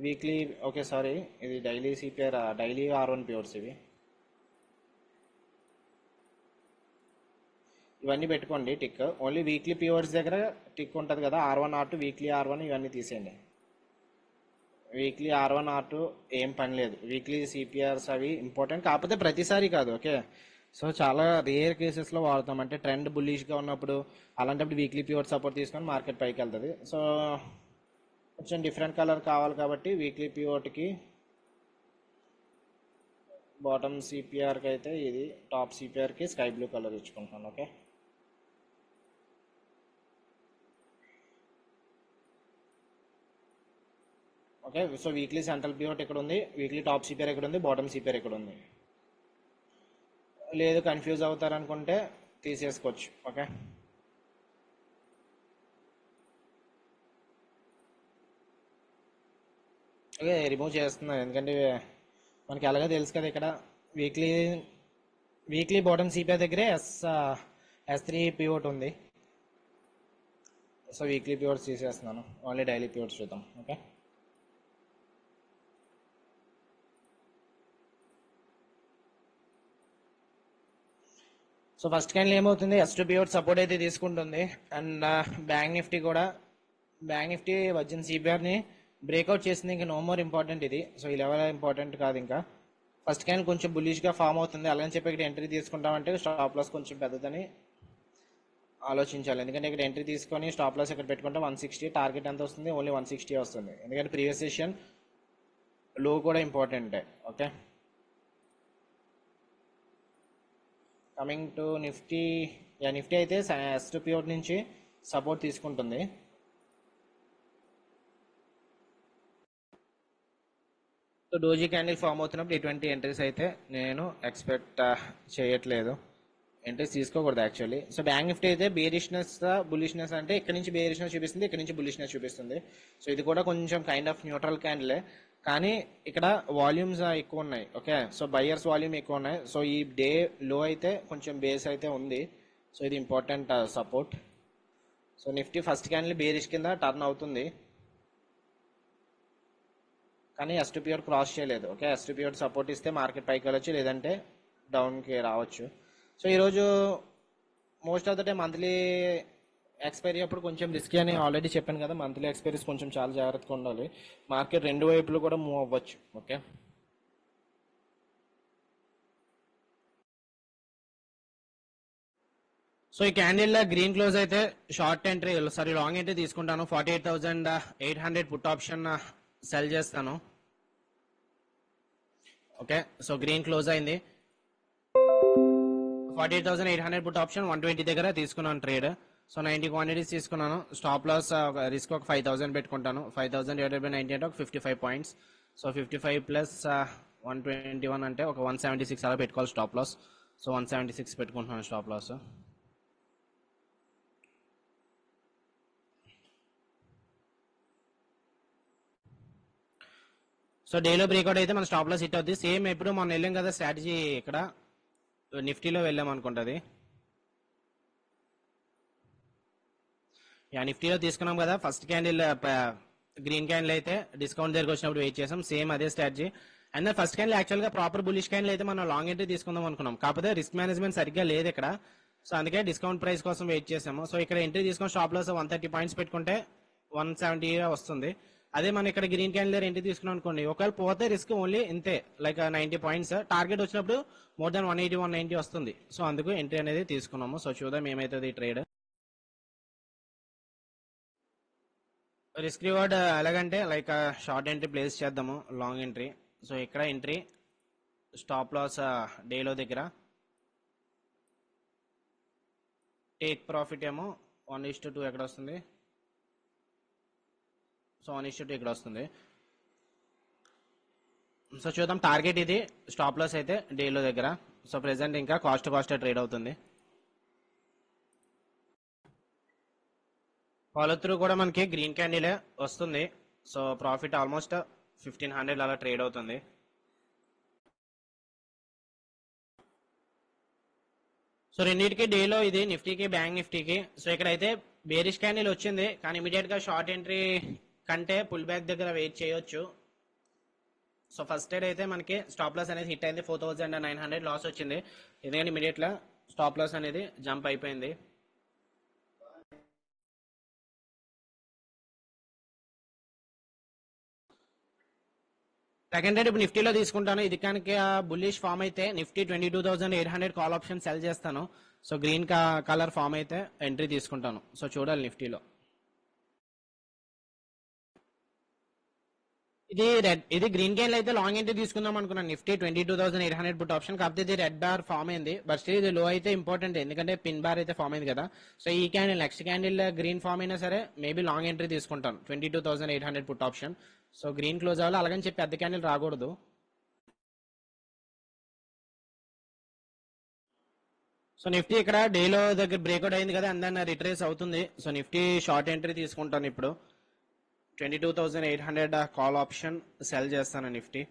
వీక్లీ ఇది daily CPR, daily R1 pivots ఇవన్నీ పెట్టుకోండి టిక్. ఓన్లీ వీక్లీ పివోట్స్ దగ్గర టిక్ ఉంటుంది కదా, R1 R2 వీక్లీ R1 ఇవన్నీ తీసేయండి. వీక్లీ R1 R2 ఏం పని లేదు, వీక్లీ సిపిఆర్స్ అవి ఇంపార్టెంట్, కాకపోతే ప్రతిసారి కాదు. ఓకే, సో చాలా రేర్ కేసెస్లో వాడతాం, అంటే ట్రెండ్ బుల్లిష్గా ఉన్నప్పుడు అలాంటప్పుడు వీక్లీ పివోట్ సపోర్ట్ తీసుకొని మార్కెట్ పైకి వెళ్తుంది. సో కొంచెం డిఫరెంట్ కలర్ కావాలి కాబట్టి వీక్లీ పివోట్కి బాటమ్ సిపిఆర్కి అయితే ఇది, టాప్ సిపిఆర్కి స్కై బ్లూ కలర్ ఇచ్చుకుంటున్నాను. Okay, so weekly central pivot ఇక్కడ ఉంది, వీక్లీ టాప్ సిపిఆర్ ఇక్కడ ఉంది, బాటమ్ సిపిఆర్ ఇక్కడ ఉంది. లేదు కన్ఫ్యూజ్ అవుతారు అనుకుంటే తీసేసుకోవచ్చు. ఓకే, ఓకే రిమూవ్ చేస్తున్నాను ఎందుకంటే మనకి ఎలాగో తెలుసు కదా ఇక్కడ వీక్లీ వీక్లీ బాటమ్ సిపిఐ దగ్గరే S3 పివోట్ ఉంది. సో వీక్లీ పివోట్స్ తీసేస్తున్నాను, ఓన్లీ డైలీ పివోట్స్ చూద్దాం. ఓకే, సో ఫస్ట్ క్యాండిల్ ఏమవుతుంది, S2 పివోట్ సపోర్ట్ అయితే తీసుకుంటుంది. అండ్ బ్యాంక్ నిఫ్టీ కూడా, బ్యాంక్ నిఫ్టీ వచ్చిన సిపిఆర్ని బ్రేక్అవుట్ చేసింది. ఇంకా నో మోర్ ఇంపార్టెంట్ ఇది. సో ఈ లెవెల్ ఇంపార్టెంట్ కాదు ఇంకా. ఫస్ట్ క్యాండిల్ కొంచెం బుల్లిష్గా ఫామ్ అవుతుంది, అలాగని చెప్పి ఇక్కడ ఎంట్రీ తీసుకుంటామంటే స్టాప్ లాస్ కొంచెం పెద్దదని ఆలోచించాలి. ఎందుకంటే ఇక్కడ ఎంట్రీ తీసుకొని స్టాప్ లాస్ ఇక్కడ పెట్టుకుంటే 160, టార్గెట్ ఎంత వస్తుంది, ఓన్లీ 160 వస్తుంది. ఎందుకంటే ప్రీవియస్ సెషన్ లో కూడా ఇంపార్టెంటే. Okay, coming to Nifty, Nifty అయితే S2 పివోట్ నుంచి సపోర్ట్ తీసుకుంటుంది. సో డోజీ క్యాండిల్ ఫామ్ అవుతున్నప్పుడు ఇటువంటి ఎంట్రీస్ అయితే నేను ఎక్స్పెక్ట్ చేయట్లేదు. ఎంట్రీస్ తీసుకోకూడదు యాక్చువల్లీ. సో బ్యాంక్ నిఫ్టీ అయితే బేరిష్నెస్ బులిష్నెస్, అంటే ఇక్కడ నుంచి బేరిష్నెస్ చూపిస్తుంది, ఇక్కడ నుంచి బులిష్నెస్ చూపిస్తుంది. సో ఇది కూడా కొంచెం కైండ్ ఆఫ్ న్యూట్రల్ క్యాండిలే, కానీ ఇక్కడ వాల్యూమ్స్ ఎక్కువ ఉన్నాయి. ఓకే, సో బయర్స్ వాల్యూమ్ ఎక్కువ ఉన్నాయి. సో ఈ డే లో అయితే కొంచెం బేస్ అయితే ఉంది. సో ఇది important support. So Nifty first candle bearish కింద టర్న్ అవుతుంది, కానీ S2 పివోట్ క్రాస్ చేయలేదు. ఓకే, S2 పివోట్ సపోర్ట్ ఇస్తే మార్కెట్ పైకి వెళ్ళొచ్చు, లేదంటే డౌన్కి రావచ్చు. సో ఈరోజు most of the time monthly expiry అప్పుడు కొంచెం రిస్కీ అని ఆల్రెడీ చెప్పాను కదా. మంత్లీ ఎక్స్పైరీస్ కొంచెం చాలా జాగ్రత్తగా ఉండాలి, మార్కెట్ రెండు వైపులు కూడా మూవ్ అవ్వచ్చు. ఓకే, సో ఈ క్యాండిల్ గ్రీన్ క్లోజ్ అయితే short entry, sorry long entry తీసుకుంటాను. 48,800 పుట్ ఆప్షన్ సెల్ చేస్తాను. ఓకే, సో గ్రీన్ క్లోజ్ అయింది. 48,800 పుట్ ఆప్షన్ 120 దగ్గర తీసుకున్నాను ట్రేడ్. సో 90 క్వాంటిటీస్ తీసుకున్నాను. స్టాప్ లాస్ రిస్క్ ఒక 5,000 పెట్టుకుంటాను. 5,000 డివైడెడ్ బై 90 అంటే ఒక 55 పాయింట్స్. సో 55 ప్లస్ 121 అంటే ఒక 176 అలా పెట్టుకోవాలి స్టాప్ లాస్. సో 176 పెట్టుకుంటున్నాను స్టాప్ లాస్. సో డేలో బ్రేక్అవుట్ అయితే మన స్టాప్ లాస్ హిట్ అవుతుంది. సేమ్ ఎప్పుడు మనం వెళ్ళాం కదా స్ట్రాటజీ, ఇక్కడ నిఫ్టీలో వెళ్ళాం అనుకుంటుంది. నిఫ్టీలో తీసుకున్నాం కదా ఫస్ట్ క్యాండిల్, గ్రీన్ క్యాండిల్ అయితే డిస్కౌంట్ దగ్గరకు వచ్చినప్పుడు వెయిట్ చేసాం. సేమ్ అదే స్ట్రాటజీ. అండ్ ఫస్ట్ క్యాండిల్ యాక్చువల్గా ప్రాపర్ బులిష్ క్యాండిల్ అయితే మనం లాంగ్ ఎంట్రీ తీసుకుందాం అనుకున్నాం, కాకపోతే రిస్క్ మేనేజ్మెంట్ సరిగ్గా లేదు ఇక్కడ. సో అందుకే డిస్కౌంట్ ప్రైస్ కోసం వెయిట్ చేసాము. సో ఇక్కడ ఎంట్రీ తీసుకొని స్టాప్ లాస్ 130 పాయింట్స్ పెట్టుకుంటే 170 వస్తుంది. అదే మనం ఇక్కడ గ్రీన్ క్యాండిల్ దగ్గర ఎంట్రీ తీసుకున్నాం అనుకోండి, ఒకవేళ పోతే రిస్క్ ఓన్లీ ఇంతే, లైక్ 90 పాయింట్స్. టార్గెట్ వచ్చినప్పుడు మోర్ దాన్ 180, 190 వస్తుంది. సో అందుకు ఎంట్రీ అనేది తీసుకున్నాము. సో చూద్దాం ఏమైతుంది ఈ ట్రేడ్. రిస్క్ రివార్డ్ ఎలాగంటే లైక్ షార్ట్ ఎంట్రీ ప్లేస్ చేద్దాము, లాంగ్ ఎంట్రీ. సో ఇక్కడ ఎంట్రీ స్టాప్ లాస్ డేలో దగ్గర, టేక్ ప్రాఫిట్ ఏమో 1:2 ఎక్కడ వస్తుంది. సో 1:2 ఇక్కడ వస్తుంది. సో చూద్దాం, టార్గెట్ ఇది, స్టాప్ లాస్ అయితే డేలో దగ్గర. సో ప్రెసెంట్ ఇంకా కాస్ట్ ట్రేడ్ అవుతుంది. ఫాలో త్రూ కూడా మనకి గ్రీన్ క్యాండిలే వస్తుంది. సో ప్రాఫిట్ ఆల్మోస్ట్ 1,500 అలా ట్రేడ్ అవుతుంది. సో రెండింటికి డేలో ఇది, నిఫ్టీకి బ్యాంక్ నిఫ్టీకి. సో ఇక్కడైతే బేరిష్ క్యాండిల్ వచ్చింది, కానీ ఇమీడియట్ గా షార్ట్ ఎంట్రీ కంటే పుల్ బ్యాక్ దగ్గర వెయిట్ చేయొచ్చు. సో ఫస్ట్ ట్రేడ్ అయితే మనకి స్టాప్ లాస్ అనేది హిట్ అయింది, 4,900 లాస్ వచ్చింది. ఎందుకంటే ఇమీడియట్ గా స్టాప్ లాస్ అనేది జంప్ అయిపోయింది. సెకండ్ ట్రేడ్ ఇప్పుడు నిఫ్టీలో తీసుకుంటాను. ఇది కనుక బుల్లిష్ ఫామ్ అయితే నిఫ్టీ 22,800 కాల్ ఆప్షన్ సెల్ చేస్తాను. సో గ్రీన్ కలర్ ఫామ్ అయితే ఎంట్రీ తీసుకుంటాను. సో చూడాలి నిఫ్టీలో. ఇది గ్రీన్ క్యాండిల్ అయితే లాంగ్ ఎంట్రీ తీసుకుందాం అనుకున్నాను. నిఫ్టీ 22,800 పుట్ ఆప్షన్, కాకపోతే ఇది రెడ్ బార్ ఫామ్ అయింది. బట్ స్టిల్ ఇది లో అయితే ఇంపార్టెంట్, ఎందుకంటే పిన్ బార్ అయితే ఫామ్ అయింది కదా. సో ఈ candle next candle green form అయినా సరే మేబీ లాంగ్ ఎంట్రీ తీసుకుంటాను. 22,800 put option. So green close అవ్వాలి, అలాగని చెప్పి పెద్ద క్యాండిల్ రాకూడదు. సో నిఫ్టీ ఇక్కడ డేలో దగ్గర బ్రేక్అవుట్ అయింది కదా, అండ్ దెన్ రిట్రేస్ అవుతుంది. సో నిఫ్టీ షార్ట్ ఎంట్రీ తీసుకుంటాను ఇప్పుడు. 22,800 కాల్ ఆప్షన్ సెల్ చేస్తాను నిఫ్టీ.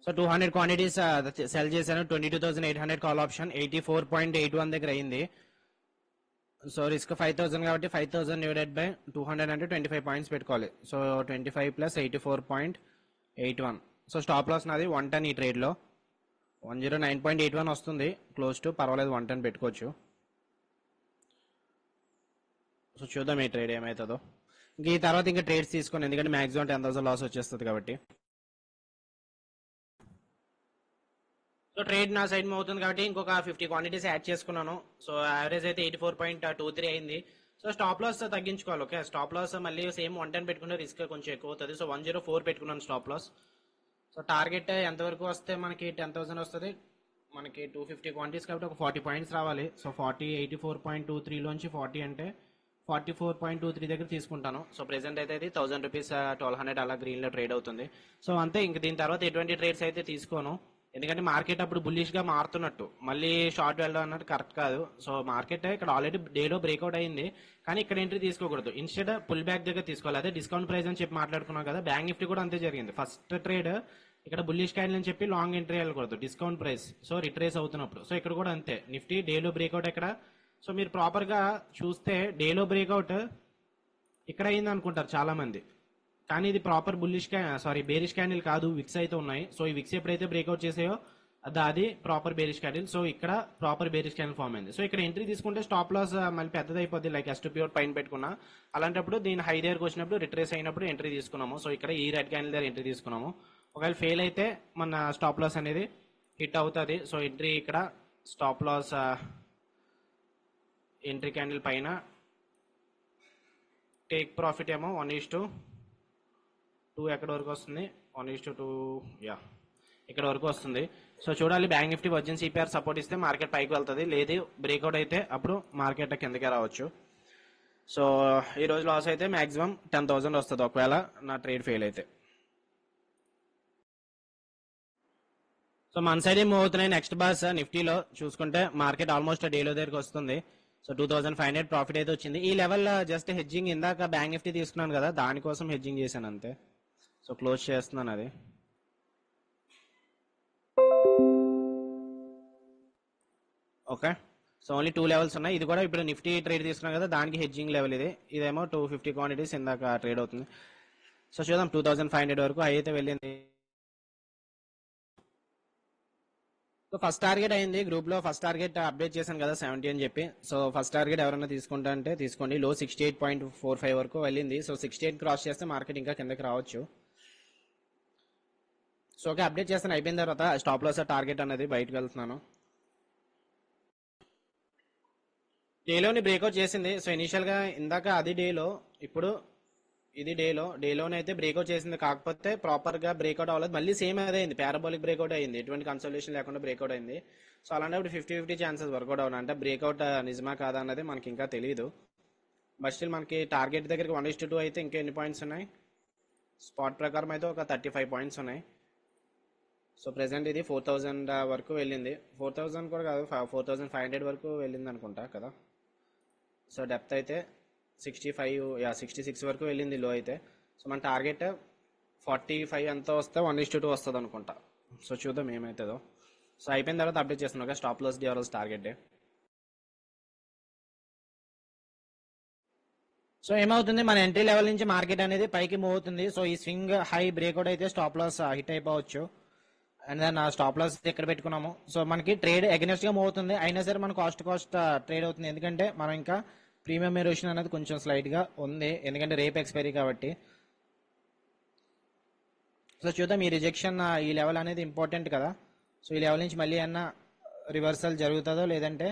సో 200 క్వాంటిటీస్ సెల్ చేశాను. 22,800 కాల్ ఆప్షన్ 84.81 దగ్గర అయింది. సో రిస్క్ 5,000 కాబట్టి 5,000 డివైడెడ్ బై 200 అంటే 25 పాయింట్స్ పెట్టుకోవాలి. So 25 plus 84.81. So stop loss నాది 110 ఈ ట్రేడ్లో 109.81 వస్తుంది. క్లోజ్ టు పర్వాలేదు, 110 పెట్టుకోవచ్చు. సో చూద్దాం ఈ ట్రేడ్ ఏమవుతుందో. ఇంక ఈ తర్వాత ఇంకా ట్రేడ్స్ తీసుకోండి, ఎందుకంటే మ్యాక్సిమం 10,000 లాస్ వచ్చేస్తుంది కాబట్టి. సో ట్రేడ్ నా సైడ్ అవుతుంది కాబట్టి ఇంకొక 50 క్వాంటిటీస్ యాడ్ చేసుకున్నాను. సో యావరేజ్ అయితే 84.23 అయింది. సో స్టాప్ లాస్ తగ్గించుకోవాలి. ఓకే, స్టాప్ లాస్ మళ్ళీ సేమ్ 110 పెట్టుకుంటే రిస్క్ కొంచెం ఎక్కువ అవుతుంది. సో 104 పెట్టుకున్నాను స్టాప్ లాస్. సో టార్గెట్ ఎంతవరకు వస్తే మనకి 10,000 వస్తుంది. మనకి 250 క్వాంటిటీస్ కాబట్టి ఒక 40 పాయింట్స్ రావాలి. సో 40 84.23 లోంచి 40 అంటే 44.23 దగ్గర తీసుకుంటాను. సో ప్రెసెంట్ అయితే ఇది 1,000 రూపీస్ 1,200 అలా గ్రీన్లో ట్రేడ్ అవుతుంది. సో అంతే, ఇంక దీని తర్వాత ఎటువంటి ట్రేడ్స్ అయితే తీసుకోను, ఎందుకంటే మార్కెట్ అప్పుడు బుల్లిష్ గా మారుతున్నట్టు మళ్ళీ షార్ట్ వెళ్ళడం అన్నట్టు కరెక్ట్ కాదు. సో మార్కెట్ ఇక్కడ ఆల్రెడీ డేలో బ్రేక్అవుట్ అయింది, కానీ ఇక్కడ ఎంట్రీ తీసుకోకూడదు. ఇన్స్టెడ్ పుల్ బ్యాక్ దగ్గర తీసుకోవాలి. అదే డిస్కౌంట్ ప్రైస్ అని చెప్పి మాట్లాడుకున్నాం కదా, బ్యాంక్ నిఫ్టీ కూడా అంతే జరిగింది. ఫస్ట్ ట్రేడ్ ఇక్కడ బుల్లిష్ క్యాండిల్ అని చెప్పి లాంగ్ ఎంట్రీ వెళ్ళకూడదు, డిస్కౌంట్ ప్రైస్. సో రిట్రేస్ అవుతున్నప్పుడు. సో ఇక్కడ కూడా అంతే, నిఫ్టీ డేలో బ్రేక్అవుట్ ఎక్కడ. సో మీరు ప్రాపర్ గా చూస్తే డేలో బ్రేక్అవుట్ ఇక్కడ అయింది అనుకుంటారు చాలా మంది, కానీ ఇది ప్రాపర్ బుల్లిష్ బేరిష్ క్యాండిల్ కాదు, విక్స్ అయితే ఉన్నాయి. సో ఈ విక్స్ ఎప్పుడైతే బ్రేక్అవుట్ చేసాయో అది ప్రాపర్ బేరిష్ క్యాండిల్. సో ఇక్కడ ప్రాపర్ బేరిష్ క్యాండిల్ ఫామ్ అయింది. సో ఇక్కడ ఎంట్రీ తీసుకుంటే స్టాప్ లాస్ మళ్ళీ పెద్దది అయిపోద్ది, లైక్ S2P పైన పెట్టుకున్నా. అలాంటప్పుడు దీని హై దగ్గరకు వచ్చినప్పుడు రిట్రేస్ అయినప్పుడు ఎంట్రీ తీసుకున్నాము. సో ఇక్కడ ఈ రెడ్ క్యాండిల్ దగ్గర ఎంట్రీ తీసుకున్నాము. ఒకవేళ ఫెయిల్ అయితే మన స్టాప్ లాస్ అనేది హిట్ అవుతుంది. సో ఎంట్రీ ఇక్కడ స్టాప్ లాస్ ఎంట్రీ క్యాండిల్ పైన, టేక్ ప్రాఫిట్ ఏమో 1:2 ఎక్కడ వరకు వస్తుంది, 1:2 యా ఇక్కడ వరకు వస్తుంది. సో చూడాలి, bank Nifty virgin CPR support ఇస్తే మార్కెట్ పైకి వెళ్తుంది, లేదు బ్రేక్అవుట్ అయితే అప్పుడు మార్కెట్ కిందకే రావచ్చు. సో ఈ రోజు లాస్ అయితే మాక్సిమం 10,000 వస్తుంది ఒకవేళ నా ట్రేడ్ ఫెయిల్ అయితే. సో మన సైడ్ ఏం అవుతున్నాయి నెక్స్ట్ బాస్ నిఫ్టీలో చూసుకుంటే మార్కెట్ ఆల్మోస్ట్ డేలో దగ్గరికి వస్తుంది. సో 2,500 ప్రాఫిట్ అయితే వచ్చింది. ఈ లెవెల్ జస్ట్ హెడ్జింగ్, ఇందాక బ్యాంక్ నిఫ్టీ తీసుకున్నాను కదా దానికోసం హెడ్జింగ్ చేశాను అంతే. సో క్లోజ్ చేస్తున్నాను అది. ఓకే, సో ఓన్లీ 2 లెవెల్స్ ఉన్నాయి. ఇది కూడా ఇప్పుడు నిఫ్టీ ట్రేడ్ తీసుకున్నాం కదా దానికి హెడ్జింగ్ లెవెల్ ఇది. ఇదేమో 250 క్వాంటిటీస్ ఇందాక ట్రేడ్ అవుతుంది. సో చూద్దాం, 2,500 వరకు అయితే వెళ్ళింది. సో ఫస్ట్ టార్గెట్ అయింది, గ్రూప్ లో ఫస్ట్ టార్గెట్ అప్డేట్ చేశాను కదా 70 అని చెప్పి. సో ఫస్ట్ టార్గెట్ ఎవరైనా తీసుకుంటా అంటే తీసుకోండి. లో 68.45 వరకు వెళ్ళింది. సో 68 క్రాస్ చేస్తే మార్కెట్ ఇంకా కిందకి రావచ్చు. సో ఓకే, అప్డేట్ చేస్తాను. అయిపోయిన తర్వాత స్టాప్ లాస్ టార్గెట్ అనేది బయటకు వెళ్తున్నాను. డేలోని బ్రేక్అవుట్ చేసింది. సో ఇనిషియల్ గా ఇందాక అది డేలో, ఇప్పుడు ఇది డేలోనైతే బ్రేక్అవుట్ చేసింది, కాకపోతే ప్రాపర్ గా బ్రేక్అవుట్ అవ్వలేదు. మళ్ళీ సేమ్ అదే అయింది, పారాబోలిక్ బ్రేక్అవుట్ అయింది, ఎటువంటి కన్సల్టేషన్ లేకుండా బ్రేక్అవుట్ అయింది. సో అలాంటప్పుడు 50-50 ఛాన్సెస్ వర్కౌట్ అవును, అంటే బ్రేక్అవుట్ నిజమా కాదా అన్నది మనకి ఇంకా తెలియదు. బట్ స్టిల్ మనకి టార్గెట్ దగ్గరికి 1:2 అయితే ఇంకా ఎన్ని పాయింట్స్ ఉన్నాయి, స్పాట్ ప్రకారం అయితే ఒక 35 పాయింట్స్ ఉన్నాయి. సో ప్రెసెంట్ ఇది 4,000 వరకు వెళ్ళింది, 4,000 కూడా కాదు 4,500 వరకు వెళ్ళింది అనుకుంటా కదా. సో డెప్త్ అయితే 66 వరకు వెళ్ళింది లో అయితే. సో మన టార్గెట్ 45 ఎంత వస్తే 1:2 వస్తుంది అనుకుంటా. సో చూద్దాం ఏమవుతుందో. సో అయిపోయిన తర్వాత అప్డేట్ చేస్తున్నాం, స్టాప్ లాస్ డే రోజు టార్గెట్ డే. సో ఏమవుతుంది, మన ఎంట్రీ లెవెల్ నుంచి మార్కెట్ అనేది పైకి మూవ్ అవుతుంది. సో ఈ స్వింగ్ హై బ్రేక్అవుట్ అయితే స్టాప్ లాస్ హిట్ అయిపోవచ్చు. అండ్ దెన్ స్టాప్ లాస్ ఎక్కడ పెట్టుకున్నాము. సో మనకి ట్రేడ్ అగెనెస్ట్ గా మూవ్ అవుతుంది, అయినా సరే మన కాస్ట్ ట్రేడ్ అవుతుంది, ఎందుకంటే మనం ఇంకా ప్రీమియం ఎరోషన్ అనేది కొంచెం స్లైట్ గా ఉంది, ఎందుకంటే రేపు ఎక్స్పైరీ కాబట్టి. సో చూద్దాం, ఈ రిజెక్షన్ ఈ లెవెల్ అనేది ఇంపార్టెంట్ కదా. సో ఈ లెవెల్ నుంచి మళ్ళీ ఏమన్నా రివర్సల్ జరుగుతుందో లేదంటే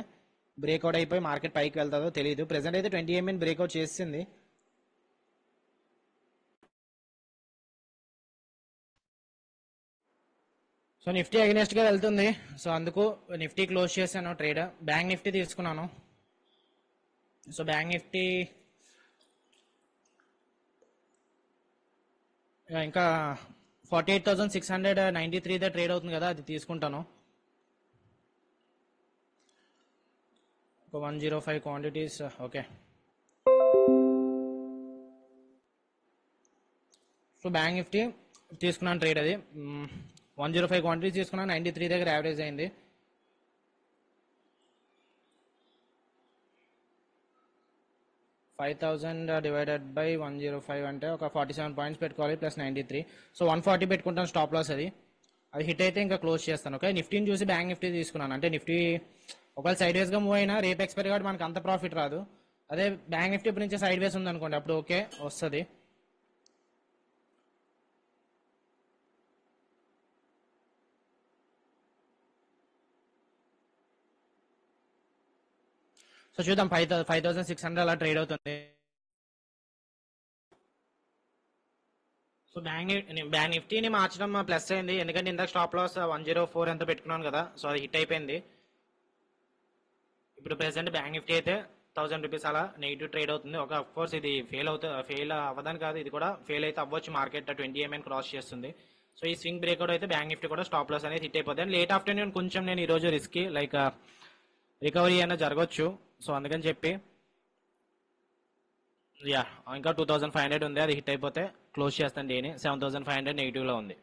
బ్రేక్అవుట్ అయిపోయి మార్కెట్ పైకి వెళ్తుందో తెలియదు. ప్రెసెంట్ అయితే 20 MA బ్రేక్అవుట్ చేసింది. సో నిఫ్టీ అగెనెస్ట్ గా వెళ్తుంది. సో అందుకు నిఫ్టీ క్లోజ్ చేశాను ట్రేడ్. బ్యాంక్ నిఫ్టీ తీసుకున్నాను. సో బ్యాంక్ నిఫ్టీ ఇంకా 48,693 ట్రేడ్ అవుతుంది కదా, అది తీసుకుంటాను. ఒక 105 quantities. Okay, so bank Nifty తీసుకున్నాను ట్రేడ్. అది 105 క్వాంటిటీస్ తీసుకున్నాను. 93 దగ్గర యావరేజ్ అయింది. $5,000 / 105 అంటే ఒక 47 పాయింట్స్ పెట్టుకోవాలి ప్లస్ 93. సో 140 పెట్టుకుంటాను స్టాప్ లాస్. అది హిట్ అయితే ఇంకా క్లోజ్ చేస్తాను. ఓకే, నిఫ్టీని చూసి బ్యాంక్ నిఫ్టీ తీసుకున్నాను. అంటే నిఫ్టీ ఒకవేళ సైడ్ వేస్ గా మూవ్ అయినా రేపు ఎక్స్పైరీ కాబట్టి మనకు అంత ప్రాఫిట్ రాదు. అదే బ్యాంక్ నిఫ్టీ ఇప్పుడు నుంచి సైడ్ వేస్ ఉంది అనుకోండి, అప్పుడు ఓకే వస్తుంది. సో చూద్దాం, 5,600 అలా ట్రేడ్ అవుతుంది. సో బ్యాంక్ నిఫ్టీని మార్చడం ప్లస్ అయింది, ఎందుకంటే ఇందాక స్టాప్ లాస్ 104 ఎంత పెట్టుకున్నాను కదా, సో అది హిట్ అయిపోయింది. ఇప్పుడు ప్రెసెంట్ బ్యాంక్ నిఫ్టీ అయితే ₹1,000 అలా నెగిటివ్ ట్రేడ్ అవుతుంది. ఒక అఫ్ కోర్స్ ఇది ఫెయిల్ అవ్వదని కాదు, ఇది కూడా ఫెయిల్ అయితే అవ్వచ్చు. మార్కెట్ 20 MA క్రాస్ చేస్తుంది. సో ఈ స్వింగ్ బ్రేక్అవుట్ అయితే బ్యాంక్ నిఫ్టీ కూడా స్టాప్ లాస్ అనేది హిట్ అయిపోతుంది. లేట్ ఆఫ్టర్నూన్ కొంచెం నేను ఈ రోజు రిస్కీ లైక్ రికవరీ అయినా జరగవచ్చు. సో అందుకని చెప్పి యా ఇంకా 2,500 ఉంది, అది హిట్ అయిపోతే క్లోజ్ చేస్తాను డేని. 7,500 నెగిటివ్ లో ఉంది.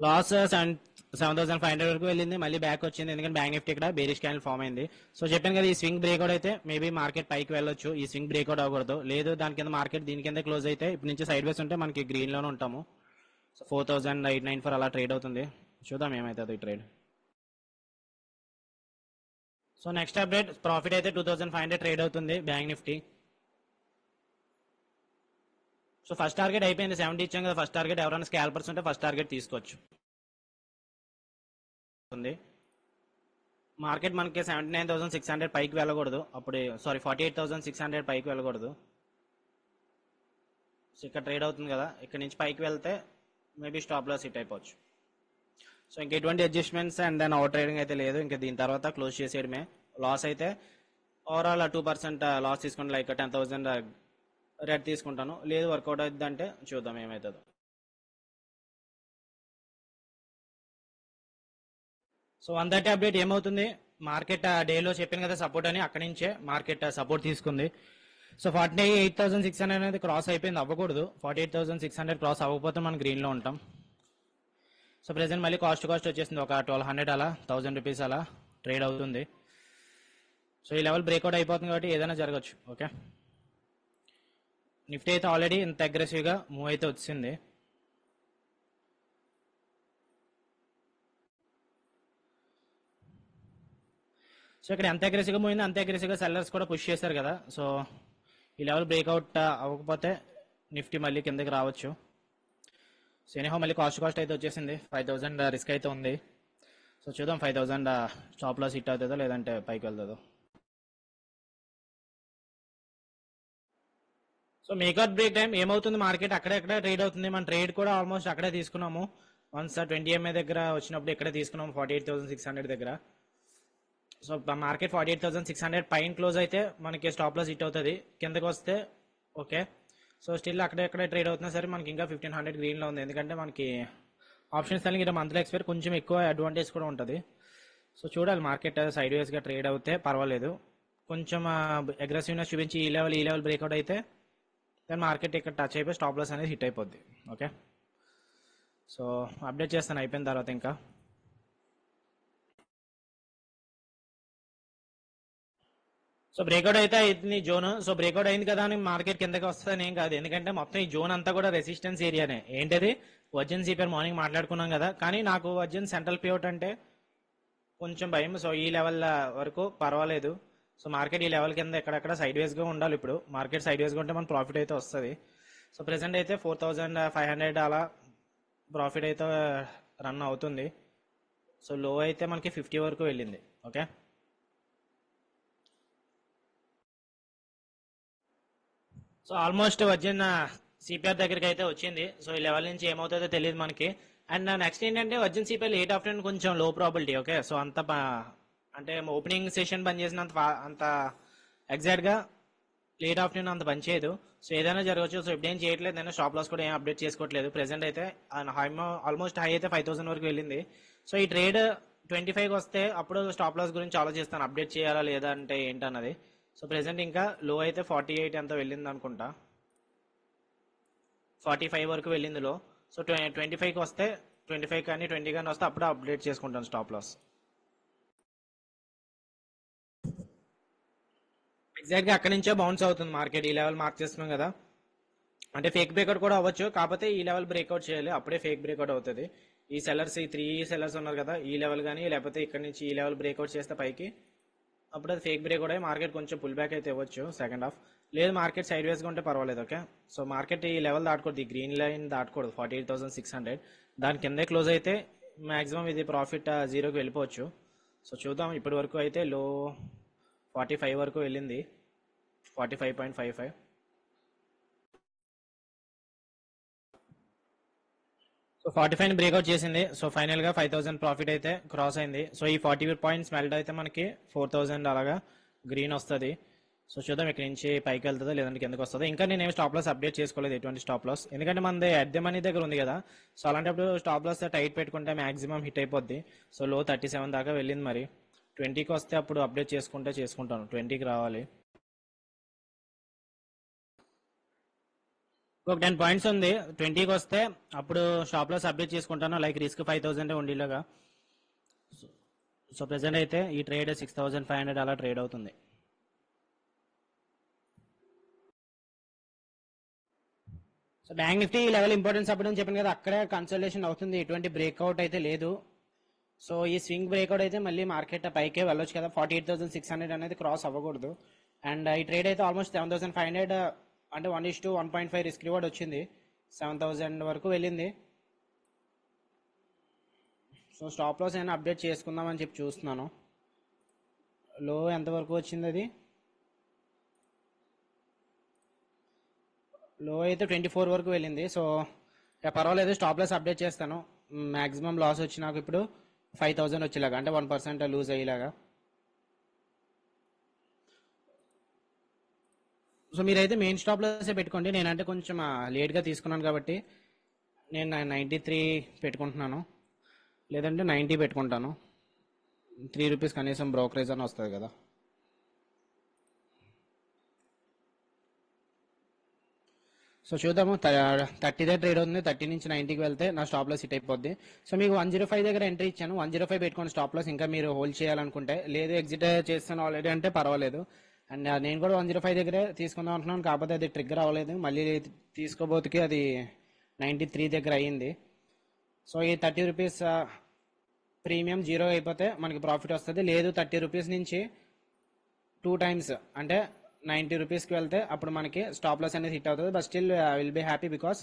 లాస్ 7,500 వరకు వెళ్ళింది, మళ్ళీ బ్యాక్ వచ్చింది, ఎందుకంటే బ్యాంక్ నిఫ్టీ ఇక్కడ బేరిష్ క్యాండిల్ ఫామ్ అయింది. సో చెప్పాను కదా, ఈ స్వింగ్ బ్రేక్అవుట్ అయితే మేబీ మార్కెట్ పైకి వెళ్ళొచ్చు. ఈ స్వింగ్ బ్రేక్అవుట్ అవ్వకూడదు, లేదు దాని కింద మార్కెట్ దీని కింద క్లోజ్ అయితే ఇప్పుడు నుంచి సైడ్ వేస్ ఉంటే మనకి గ్రీన్ లోనే ఉంటాము. సో 4,894 అలా ట్రేడ్ అవుతుంది. చూద్దాం ఏమైతుంది ఈ trade. So next update, profit అయితే 2,500 ట్రేడ్ అవుతుంది bank Nifty. So first target అయిపోయింది, 70 ఇచ్చాం కదా ఫస్ట్ టార్గెట్. ఎవరైనా స్కాల్పర్స్ ఉంటే ఫస్ట్ టార్గెట్ తీసుకోవచ్చు. మార్కెట్ మనకి 79,600 పైకి వెళ్ళకూడదు, అప్పుడు 48,600 పైకి వెళ్ళకూడదు. సో ఇక్కడ ట్రేడ్ అవుతుంది కదా, ఇక్కడ నుంచి పైకి వెళ్తే మేబీ స్టాప్ లాస్ హిట్ అయిపోవచ్చు. సో ఇంక ఎటువంటి adjustments and then out trading అయితే లేదు. ఇంకా దీని తర్వాత క్లోజ్ చేసేయడమే. లాస్ అయితే ఓవరాల్ 2% లాస్ తీసుకుంటే లైక్ 10,000 రెడ్ తీసుకుంటాను. లేదు వర్కౌట్ అవుతుంది అంటే చూద్దాం ఏమవుతుందో. సో 130 అప్డేట్ ఏమవుతుంది, మార్కెట్ డేలో చెప్పాను కదా సపోర్ట్ అని, అక్కడి నుంచే మార్కెట్ సపోర్ట్ తీసుకుంది. సో 48,600 అనేది క్రాస్ అయిపోయింది, అవ్వకూడదు. 48,600 క్రాస్ అవ్వకపోతే మనం గ్రీన్లో ఉంటాం. సో ప్రెసెంట్ మళ్ళీ కాస్ట్ వచ్చేసింది, ఒక 1,200 అలా ₹1,000 అలా ట్రేడ్ అవుతుంది. సో ఈ లెవెల్ బ్రేక్అవుట్ అయిపోతుంది కాబట్టి ఏదైనా జరగచ్చు. ఓకే, నిఫ్టీ అయితే ఆల్రెడీ ఇంత అగ్రెసివ్గా మూవ్ అయితే వచ్చింది. సో ఇక్కడ ఎంత అగ్రెసివ్గా మూవ్ అయింది అంత అగ్రెసివ్గా సెల్లర్స్ కూడా పుష్ చేశారు కదా. సో ఈ లెవెల్ బ్రేక్అవుట్ అవ్వకపోతే నిఫ్టీ మళ్ళీ కిందకి రావచ్చు. సో ఎనీహో మళ్ళీ కాస్ట్ అయితే వచ్చేసింది, 5,000 రిస్క్ అయితే ఉంది. సో చూద్దాం 5,000 స్టాప్ లాస్ హిట్ అవుతుందో లేదంటే పైకి వెళ్తుందో. సో మేకౌట్ బ్రేక్ టైం ఏమవుతుంది, మార్కెట్ అక్కడెక్కడ ట్రేడ్ అవుతుంది. మన ట్రేడ్ కూడా ఆల్మోస్ట్ అక్కడే తీసుకున్నాము. వన్స్ 20 MA దగ్గర వచ్చినప్పుడు ఇక్కడే తీసుకున్నాము 48,600 దగ్గర. సో మార్కెట్ 48,600 పైన క్లోజ్ అయితే మనకి స్టాప్ లాస్ హిట్ అవుతుంది, కిందకి వస్తే ఓకే. సో స్టిల్ అక్కడెక్కడ ట్రేడ్ అవుతున్నా సరే మనకి ఇంకా 1,500 గ్రీన్లో ఉంది, ఎందుకంటే మనకి ఆప్షన్స్ తల్లి ఇక్కడ మంత్లీ ఎక్స్పైర్ కొంచెం ఎక్కువ అడ్వాంటేజ్ కూడా ఉంటుంది. సో చూడాలి, మార్కెట్ సైడ్ వేస్గా ట్రేడ్ అవుతే పర్వాలేదు. కొంచెం అగ్రెసివ్నెస్ చూపించి ఈ లెవెల్ బ్రేక్అవుట్ అయితే దాని మార్కెట్ ఇక్కడ టచ్ అయిపోయి స్టాప్ లాస్ అనేది హిట్ అయిపోద్ది. ఓకే, సో అప్డేట్ చేస్తాను అయిపోయిన తర్వాత. ఇంకా సో బ్రేక్అవుట్ అయితే అయింది జోన్. సో బ్రేక్అవుట్ అయింది కదా అని మార్కెట్ కిందకి వస్తుందని ఏం కాదు, ఎందుకంటే మొత్తం ఈ జోన్ అంతా కూడా రెసిస్టెన్స్ ఏరియానే. ఏంటది, వర్జిన్ సిపిఆర్ మార్నింగ్ మాట్లాడుకున్నాం కదా, కానీ నాకు వర్జిన్ సెంట్రల్ పేఅవుట్ అంటే కొంచెం భయం. సో ఈ లెవెల్ వరకు పర్వాలేదు. సో మార్కెట్ ఈ లెవెల్ కింద ఎక్కడెక్కడ సైడ్ వేస్గా ఉండాలి. ఇప్పుడు మార్కెట్ సైడ్ వేస్గా ఉంటే మన ప్రాఫిట్ అయితే వస్తుంది. సో ప్రెసెంట్ అయితే 4,500 అలా ప్రాఫిట్ అయితే రన్ అవుతుంది. సో లో అయితే మనకి 50 వరకు వెళ్ళింది. Okay, so almost virgin CPR దగ్గరికి అయితే వచ్చింది. సో ఈ లెవెల్ నుంచి ఏమవుతుందో తెలియదు మనకి. అండ్ నెక్స్ట్ ఏంటంటే వర్జిన్ సిపిఆర్ లేట్ ఆఫ్టర్నూన్ కొంచెం లో ప్రాబిలిటీ. ఓకే, సో అంటే ఓపెనింగ్ సెషన్ బంద్ చేసినంత అంత ఎగ్జాక్ట్ గా లేట్ ఆఫ్టర్నూన్ అంత పని చేయదు. సో ఏదైనా జరగచ్చు. సో ఇప్పుడు ఏం చేయట్లేదు, నేను స్టాప్ లాస్ కూడా ఏం అప్డేట్ చేసుకోవట్లేదు. ప్రెసెంట్ అయితే ఆల్మోస్ట్ హై అయితే 5000 వరకు వెళ్ళింది. సో ఈ ట్రేడ్ 25కి వస్తే అప్పుడు స్టాప్ లాస్ గురించి ఆలోచిస్తాను, అప్డేట్ చేయాలా లేదా అంటే ఏంటన్నది. సో ప్రెసెంట్ ఇంకా లో అయితే 48 ఎంత వెళ్ళింది అనుకుంటా, 45 వరకు వెళ్ళింది లో. సో 25కి వస్తే 25 కానీ 20 కానీ వస్తే అప్పుడు అప్డేట్ చేసుకుంటాను స్టాప్ లాస్. ఎగ్జాక్ట్ గా అక్కడి నుంచే బౌన్స్ అవుతుంది మార్కెట్. ఈ లెవెల్ మార్క్ చేస్తున్నాం కదా, అంటే ఫేక్ బ్రేక్అవుట్ కూడా అవ్వచ్చు, కాకపోతే ఈ లెవెల్ బ్రేక్అవుట్ చేయాలి, అప్పుడే ఫేక్ బ్రేక్అవుట్ అవుతుంది. ఈ సెల్లర్స్, ఈ 3 సెల్లర్స్ ఉన్నారు కదా, ఈ లెవెల్ కానీ లేకపోతే ఇక్కడ నుంచి ఈ లెవెల్ బ్రేక్అవుట్ చేస్తే పైకి, అప్పుడు అది ఫేక్ బ్రేక్ కూడా మార్కెట్ కొంచెం పుల్ బ్యాక్ అయితే ఇవ్వచ్చు సెకండ్ హాఫ్. లేదు మార్కెట్ సైడ్ వేస్గా ఉంటే పర్వాలేదు. ఓకే, సో మార్కెట్ ఈ లెవెల్ దాటకూడదు, ఈ గ్రీన్ లైన్ దాటకూడదు 48,600. దాని కిందే క్లోజ్ అయితే మాక్సిమం ఇది ప్రాఫిట్ జీరోకి వెళ్ళిపోవచ్చు. సో చూద్దాం. ఇప్పటి వరకు అయితే లో 45 వరకు వెళ్ళింది, 45.55. సో 45 బ్రేక్అవుట్ చేసింది. సో ఫైనల్ గా 5000 ప్రాఫిట్ అయితే క్రాస్ అయింది. సో ఈ 40 పాయింట్స్ మెల్ట్ అయితే మనకి 4000 అలాగా గ్రీన్ వస్తుంది. సో చూద్దాం ఇక్కడ నుంచి పైకి వెళ్తుందో లేదంటే కిందకి వస్తుందో. ఇంకా నేను స్టాప్ లాస్ అప్డేట్ చేసుకోలేదు, ఎటువంటి స్టాప్ లాస్, ఎందుకంటే మనది అట్ ది మనీ దగ్గర ఉంది కదా. సో అలాంటప్పుడు స్టాప్ లాస్ టైట్ పెట్టుకుంటే మాక్సిమం హిట్ అయిపోద్ది. సో లో 37 దాకా వెళ్ళింది, మరి 20కి వస్తే అప్పుడు అప్డేట్ చేసుకుంటాను. 20కి రావాలి. ఒక 10 పాయింట్స్ ఉంది, 20కి వస్తే అప్పుడు స్టాప్ లాస్ అప్డేట్ చేసుకుంటాను. లైక్ రిస్క్ 5000 ఉండేలాగా. సో ప్రెసెంట్ అయితే ఈ ట్రేడ్ 6500 అలా ట్రేడ్ అవుతుంది. సో బ్యాంక్ నిఫ్టీ ఈ లెవెల్ ఇంపార్టెన్స్ అప్పుడు చెప్పాను కదా, అక్కడే కన్సల్టేషన్ అవుతుంది, ఎటువంటి బ్రేక్అవుట్ అయితే లేదు. సో ఈ స్వింగ్ బ్రేక్అవుట్ అయితే మళ్ళీ మార్కెట్ పైకే వెళ్ళొచ్చు కదా, 48,600 అనేది క్రాస్ అవ్వకూడదు. అండ్ ఈ ట్రేడ్ అయితే ఆల్మోస్ట్ 7500, అంటే 1:1.5 రిస్క్ రివార్డ్ వచ్చింది, 7000 వరకు వెళ్ళింది. సో స్టాప్ లాస్ అయినా అప్డేట్ చేసుకుందామని చెప్పి చూస్తున్నాను. లో ఎంతవరకు వచ్చింది, అది లో అయితే 24 వరకు వెళ్ళింది. సో పర్వాలేదు, స్టాప్ లాస్ అప్డేట్ చేస్తాను. మాక్సిమం లాస్ వచ్చి నాకు ఇప్పుడు 5000 వచ్చేలాగా, అంటే 1% లూజ్ అయ్యేలాగా. సో మీరైతే మెయిన్ స్టాప్ లాసే పెట్టుకోండి. నేనంటే కొంచెం లేట్గా తీసుకున్నాను కాబట్టి నేను 93 పెట్టుకుంటున్నాను, లేదంటే 90 పెట్టుకుంటాను. 3 రూపీస్ కనీసం బ్రోకరేజ్ అని వస్తుంది కదా. సో చూద్దాము, 30దే ట్రేడ్ అవుతుంది, 30 నుంచి 90కి వెళ్తే నా స్టాప్ లాస్ హిట్ అయిపోద్ది. సో మీకు 105 దగ్గర ఎంట్రీ ఇచ్చాను, 105 పెట్టుకోండి స్టాప్ లాస్. ఇంకా మీరు హోల్డ్ చేయాలనుకుంటే, లేదు ఎగ్జిట్ చేస్తాను ఆల్రెడీ అంటే పర్వాలేదు. అండ్ నేను కూడా 105 దగ్గరే తీసుకుందాం అంటున్నాను, కాకపోతే అది ట్రిగ్గర్ అవ్వలేదు. మళ్ళీ తీసుకోబోతుకి అది 93 దగ్గర అయ్యింది. సో ఈ 30 రూపీస్ ప్రీమియం జీరో అయిపోతే మనకి ప్రాఫిట్ వస్తుంది. లేదు 30 రూపీస్ నుంచి 2 టైమ్స్ అంటే 90 రూపీస్కి వెళ్తే అప్పుడు మనకి స్టాప్ లాస్ అనేది హిట్ అవుతుంది. But still will be happy because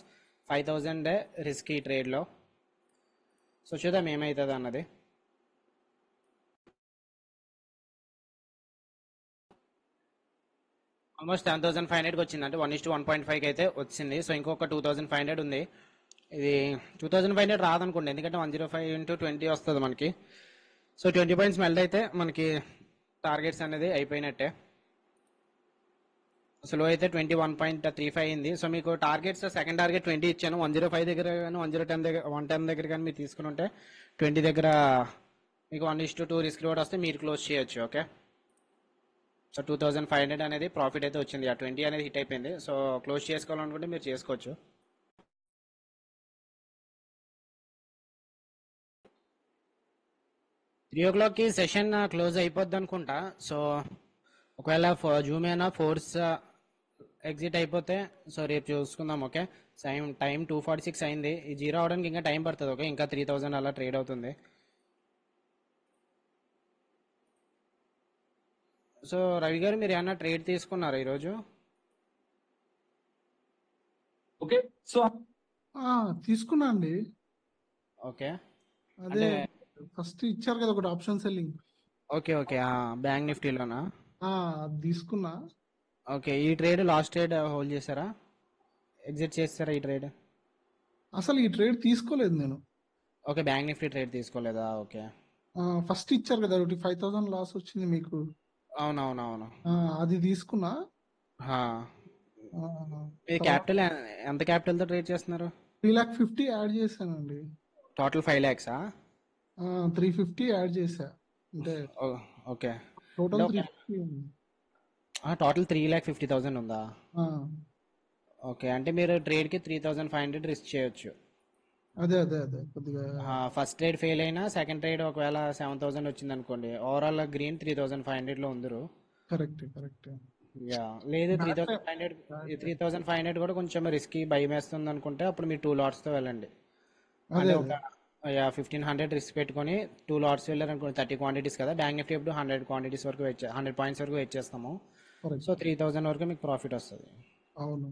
5000 risk ఈ ట్రేడ్లో. సో చూద్దాం ఏమవుతుంది అన్నది. ఆల్మోస్ట్ 10,500కి వచ్చింది, అంటే 1:1.5కి అయితే వచ్చింది. సో ఇంకొక 2500 ఉంది. ఇది 2500 రాదనుకోండి, ఎందుకంటే 105 into 20 వస్తుంది మనకి. సో 20 పాయింట్స్ మెల్ట్ అయితే మనకి టార్గెట్స్ అనేది అయిపోయినట్టే. అసలు అయితే 21.35 అయింది. సో మీకు టార్గెట్స్ సెకండ్ టార్గెట్ 20 ఇచ్చాను, 105 దగ్గర కానీ 110 దగ్గర 110 దగ్గర కానీ మీరు తీసుకుని ఉంటే 20 దగ్గర మీకు 1:2 రిస్క్ రివార్డ్ వస్తే మీరు క్లోజ్ చేయొచ్చు. ఓకే, సో 2500 అనేది ప్రాఫిట్ అయితే వచ్చింది, ఆ 20 అనేది హిట్ అయిపోయింది. సో క్లోజ్ చేసుకోవాలనుకుంటే మీరు చేసుకోవచ్చు. త్రీ ఓ క్లాక్కి సెషన్ క్లోజ్ అయిపోద్ది అనుకుంటా. సో ఒకవేళ జూమ్ అయినా ఫోర్స్ ఎగ్జిట్ అయిపోతే సో రేపు చూసుకుందాం. ఓకే, టైం 2:46 అయింది, ఈ జీరో అవడానికి ఇంకా టైం పడుతుంది. ఓకే, ఇంకా 3000 అలా ట్రేడ్ అవుతుంది. సో రవి గారు, మీరు ఏమన్నా ట్రేడ్ తీసుకున్నారా ఈరోజు? ఓకే, సో తీసుకున్నా అండి. ఓకే, అదే ఫస్ట్ ఇచ్చారు కదా ఒకటి option selling. Okay okay, bank నిఫ్టీలోనా? అది తీసుకున్నా. ఓకే, ఈ ట్రేడ్ లాస్ట్ ట్రేడ్ హోల్డ్ చేశారా? ఎగ్జిట్ చేస్తారా ఈ ట్రేడ్? అసలు ఈ ట్రేడ్ తీసుకోలేదు నేను. ఓకే, బ్యాంక్ నిఫ్టీ ట్రేడ్ తీసుకోలేదా? ఓకే. ఫస్ట్ ఇచ్చారు కదా ఒకటి 5,000 లాస్ వచ్చింది మీకు. అవునవునవును. అది తీసుకున్నా. హా. ఆ, మీ తర్వాత క్యాపిటల్ ఎంత క్యాపిటల్తో ట్రేడ్ చేస్తున్నారు? 3,50,000 యాడ్ చేశానండి. Total 5 lakhs? 350 యాడ్ చేశా, అంటే ఓకే. టోటల్ అంటే ఓకే, 350 ఉంది. టోటల్ 3,50,000 ఉందా? ఆ, ఓకే, అంటే మీరు ట్రేడ్కి 3,500 రిస్క్ చేయొచ్చు. అదే కొద్దిగా. ఫస్ట్ ట్రేడ్ ఫెయిల్ అయినా సెకండ్ ట్రేడ్ ఒకవేళ 7,000 వచ్చింది అనుకోండి, ఓవరాల్ గ్రీన్ 3,500లో ఉందరు. కరెక్ట్. యా, లేదు బ్యాడ్ టైం. 3,500, bad time. 3,500 కూడా కొంచెం రిస్కీ భయం వేస్తుంది అనుకుంటే అప్పుడు మీరు 2 లాట్స్తో వెళ్ళండి. అదే అంటే అదే ఒక 1,500 రిస్క్ పెట్టుకొని 2 లాట్స్ వెళ్ళారు అనుకోండి, 30 క్వాంటిటీస్ కదా, బ్యాంక్ నిఫ్టీ ఇప్పుడు 100 క్వాంటిటీస్ వరకు 100 పాయింట్స్ వరకు ఇచ్చేస్తాము. So correct. 3,000 వరకు మీకు ప్రాఫిట్ వస్తుంది. అవును.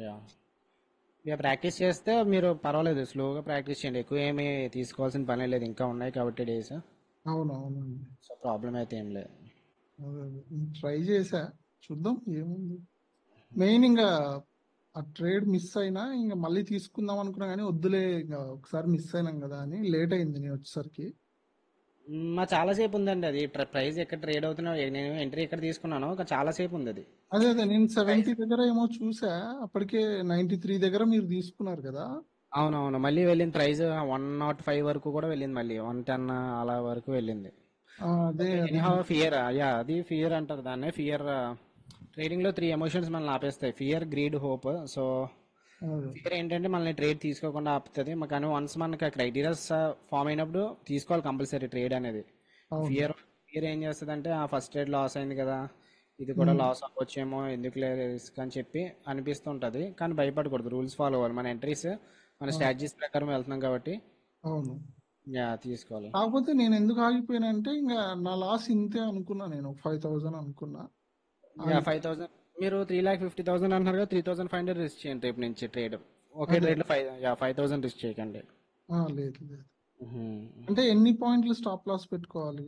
యా, ఇక ప్రాక్టీస్ చేస్తే మీరు పర్వాలేదు, స్లోగా ప్రాక్టీస్ చేయండి, ఎక్కువ ఏమీ తీసుకోవాల్సిన పని లేదు, ఇంకా ఉన్నాయి కాబట్టి డేస్. అవునండి. సో ప్రాబ్లం అయితే ఏం లేదు. అదే ట్రై చేశా, చూద్దాం ఏముంది. మెయిన్ ఇంకా ఆ ట్రేడ్ మిస్ అయినా ఇంకా మళ్ళీ తీసుకుందాం అనుకున్నా కానీ వద్దులే, ఇంకా ఒకసారి మిస్ అయినాం కదా అని లేట్ అయింది నేను వచ్చేసరికి. మా చాలాసేపు ఉందండి అది, ప్రైస్ ఎక్కడ ట్రేడ్ అవుతున్నా, నేను ఎంట్రీ ఎక్కడ తీసుకున్నానో చాలాసేపు ఉంది అది. అదే నేను ప్రైస్ 70 దగ్గర ఏమో చూసా, అప్పటికే 93 దగ్గర మీరు తీసుకున్నారు కదా. అవునవును, మళ్ళీ వెళ్ళింది ప్రైస్ 105 వరకు కూడా వెళ్ళింది, మళ్ళీ 110 అలా వరకు వెళ్ళింది. అదే ఓకే, అదే ఎనీహౌ ఫియర్, యా అది ఫియర్ అంటారు దాన్ని. ఫియర్ ట్రేడింగ్ లో 3 ఎమోషన్స్ మనల్ని ఆపేస్తాయి: ఫియర్, గ్రీడ్, హోప్. సో అదే ఫియర్ ఏంటంటే మనల్ని ట్రేడ్ తీసుకోకుండా ఆపుతుంది, కానీ వన్స్ మనకి క్రైటీరియాస్ ఫామ్ అయినప్పుడు తీసుకోవాలి కంపల్సరీ ట్రేడ్ అనేది. అవును. ఫియర్ ఫియర్ ఏం చేస్తుంది అంటే, ఆ ఫస్ట్ ట్రేడ్ లాస్ అయింది కదా, ఇది కూడా ఉమ్, లాస్ అవ్వచ్చేమో, ఎందుకు లేదు రిస్క్ అని చెప్పి అనిపిస్తుంటది, కానీ భయపడకూడదు, రూల్స్ ఫాలో అవ్వాలి, మన ఎంట్రీస్ మన అవును. స్ట్రాటజీస్ ప్రకారం వెళ్తున్నాం కాబట్టి అవును. యా తీసుకోవాలి. కాకపోతే నేను ఎందుకు ఆగిపోయినా అంటే ఇంకా నా లాస్ ఇంతే అనుకున్నా, నేను 5,000 అనుకున్నా. యా ఆగిపోయి 5,000, మీరు 3,50,000 అంటున్నారు కదా, 3,500 రిస్క్ చేయండి రేపు నుంచి ట్రేడ్. ఒకే అదే. ట్రేడ్ లో 5,000 రిస్క్ చేయకండి. లేదు. మ్మ్. అంటే ఎన్ని పాయింట్లు స్టాప్ లాస్ పెట్టుకోవాలి?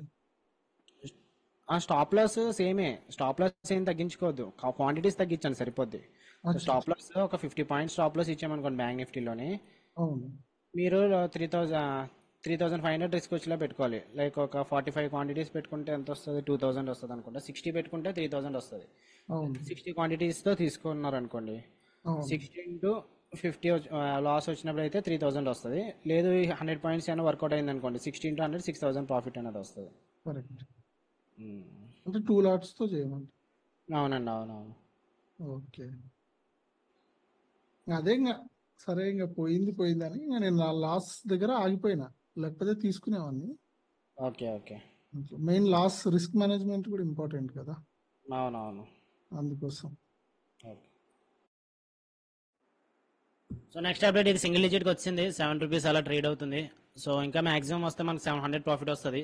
ఆ స్టాప్ లాస్ సేమే, స్టాప్ లాస్ ఏం తగ్గించుకోవద్దు, క్వాంటిటీస్ తగ్గించండి సరిపోద్ది. సో అచ్చా. స్టాప్ లాస్ ఒక 50 పాయింట్స్ స్టాప్ లాస్ ఇచ్చామనుకోండి బ్యాంక్ నిఫ్టీలోని, అవును. మీరు 3,500 రిస్క్ వచ్చేలా పెట్టుకోవాలి. లైక్ ఒక 45 క్వాంటిటీస్ పెట్టుకుంటే ఎంత వస్తుంది, 2,000 వస్తుంది అనుకుంటా. 60 పెట్టుకుంటే 3,000 వస్తుంది. అవును. 60 క్వాంటిటీస్తో తీసుకున్నారు అనుకోండి, అవును. 60 ఇంటూ 50 లాస్ వచ్చినప్పుడు అయితే 3,000 వస్తుంది. లేదు ఈ 100 పాయింట్స్ అయినా వర్కౌట్ అయింది అనుకోండి, 60 ఇంటూ 100 6,000 ప్రాఫిట్ అనేది వస్తుంది. కరెక్ట్. మ్మ్. అంటే 2 లాట్స్ తో చేయమంట. అవునండి, అవునవును. ఓకే. అదే ఇంకా సరే, ఇంకా పోయిందని ఇంకా నేను నా లాస్ దగ్గర ఆగిపోయినా, లేకపోతే తీసుకునేవాడిని. Okay, okay. Main loss risk management కూడా ఇంపార్టెంట్ కదా, అవునవును. అందుకోసం. ఓకే. సో నెక్స్ట్ అప్డేట్, ఇది సింగిల్ డిజిట్కి వచ్చింది, ₹7 అలా ట్రేడ్ అవుతుంది. సో ఇంకా మాక్సిమం వస్తే మనకు 700 ప్రాఫిట్ వస్తుంది.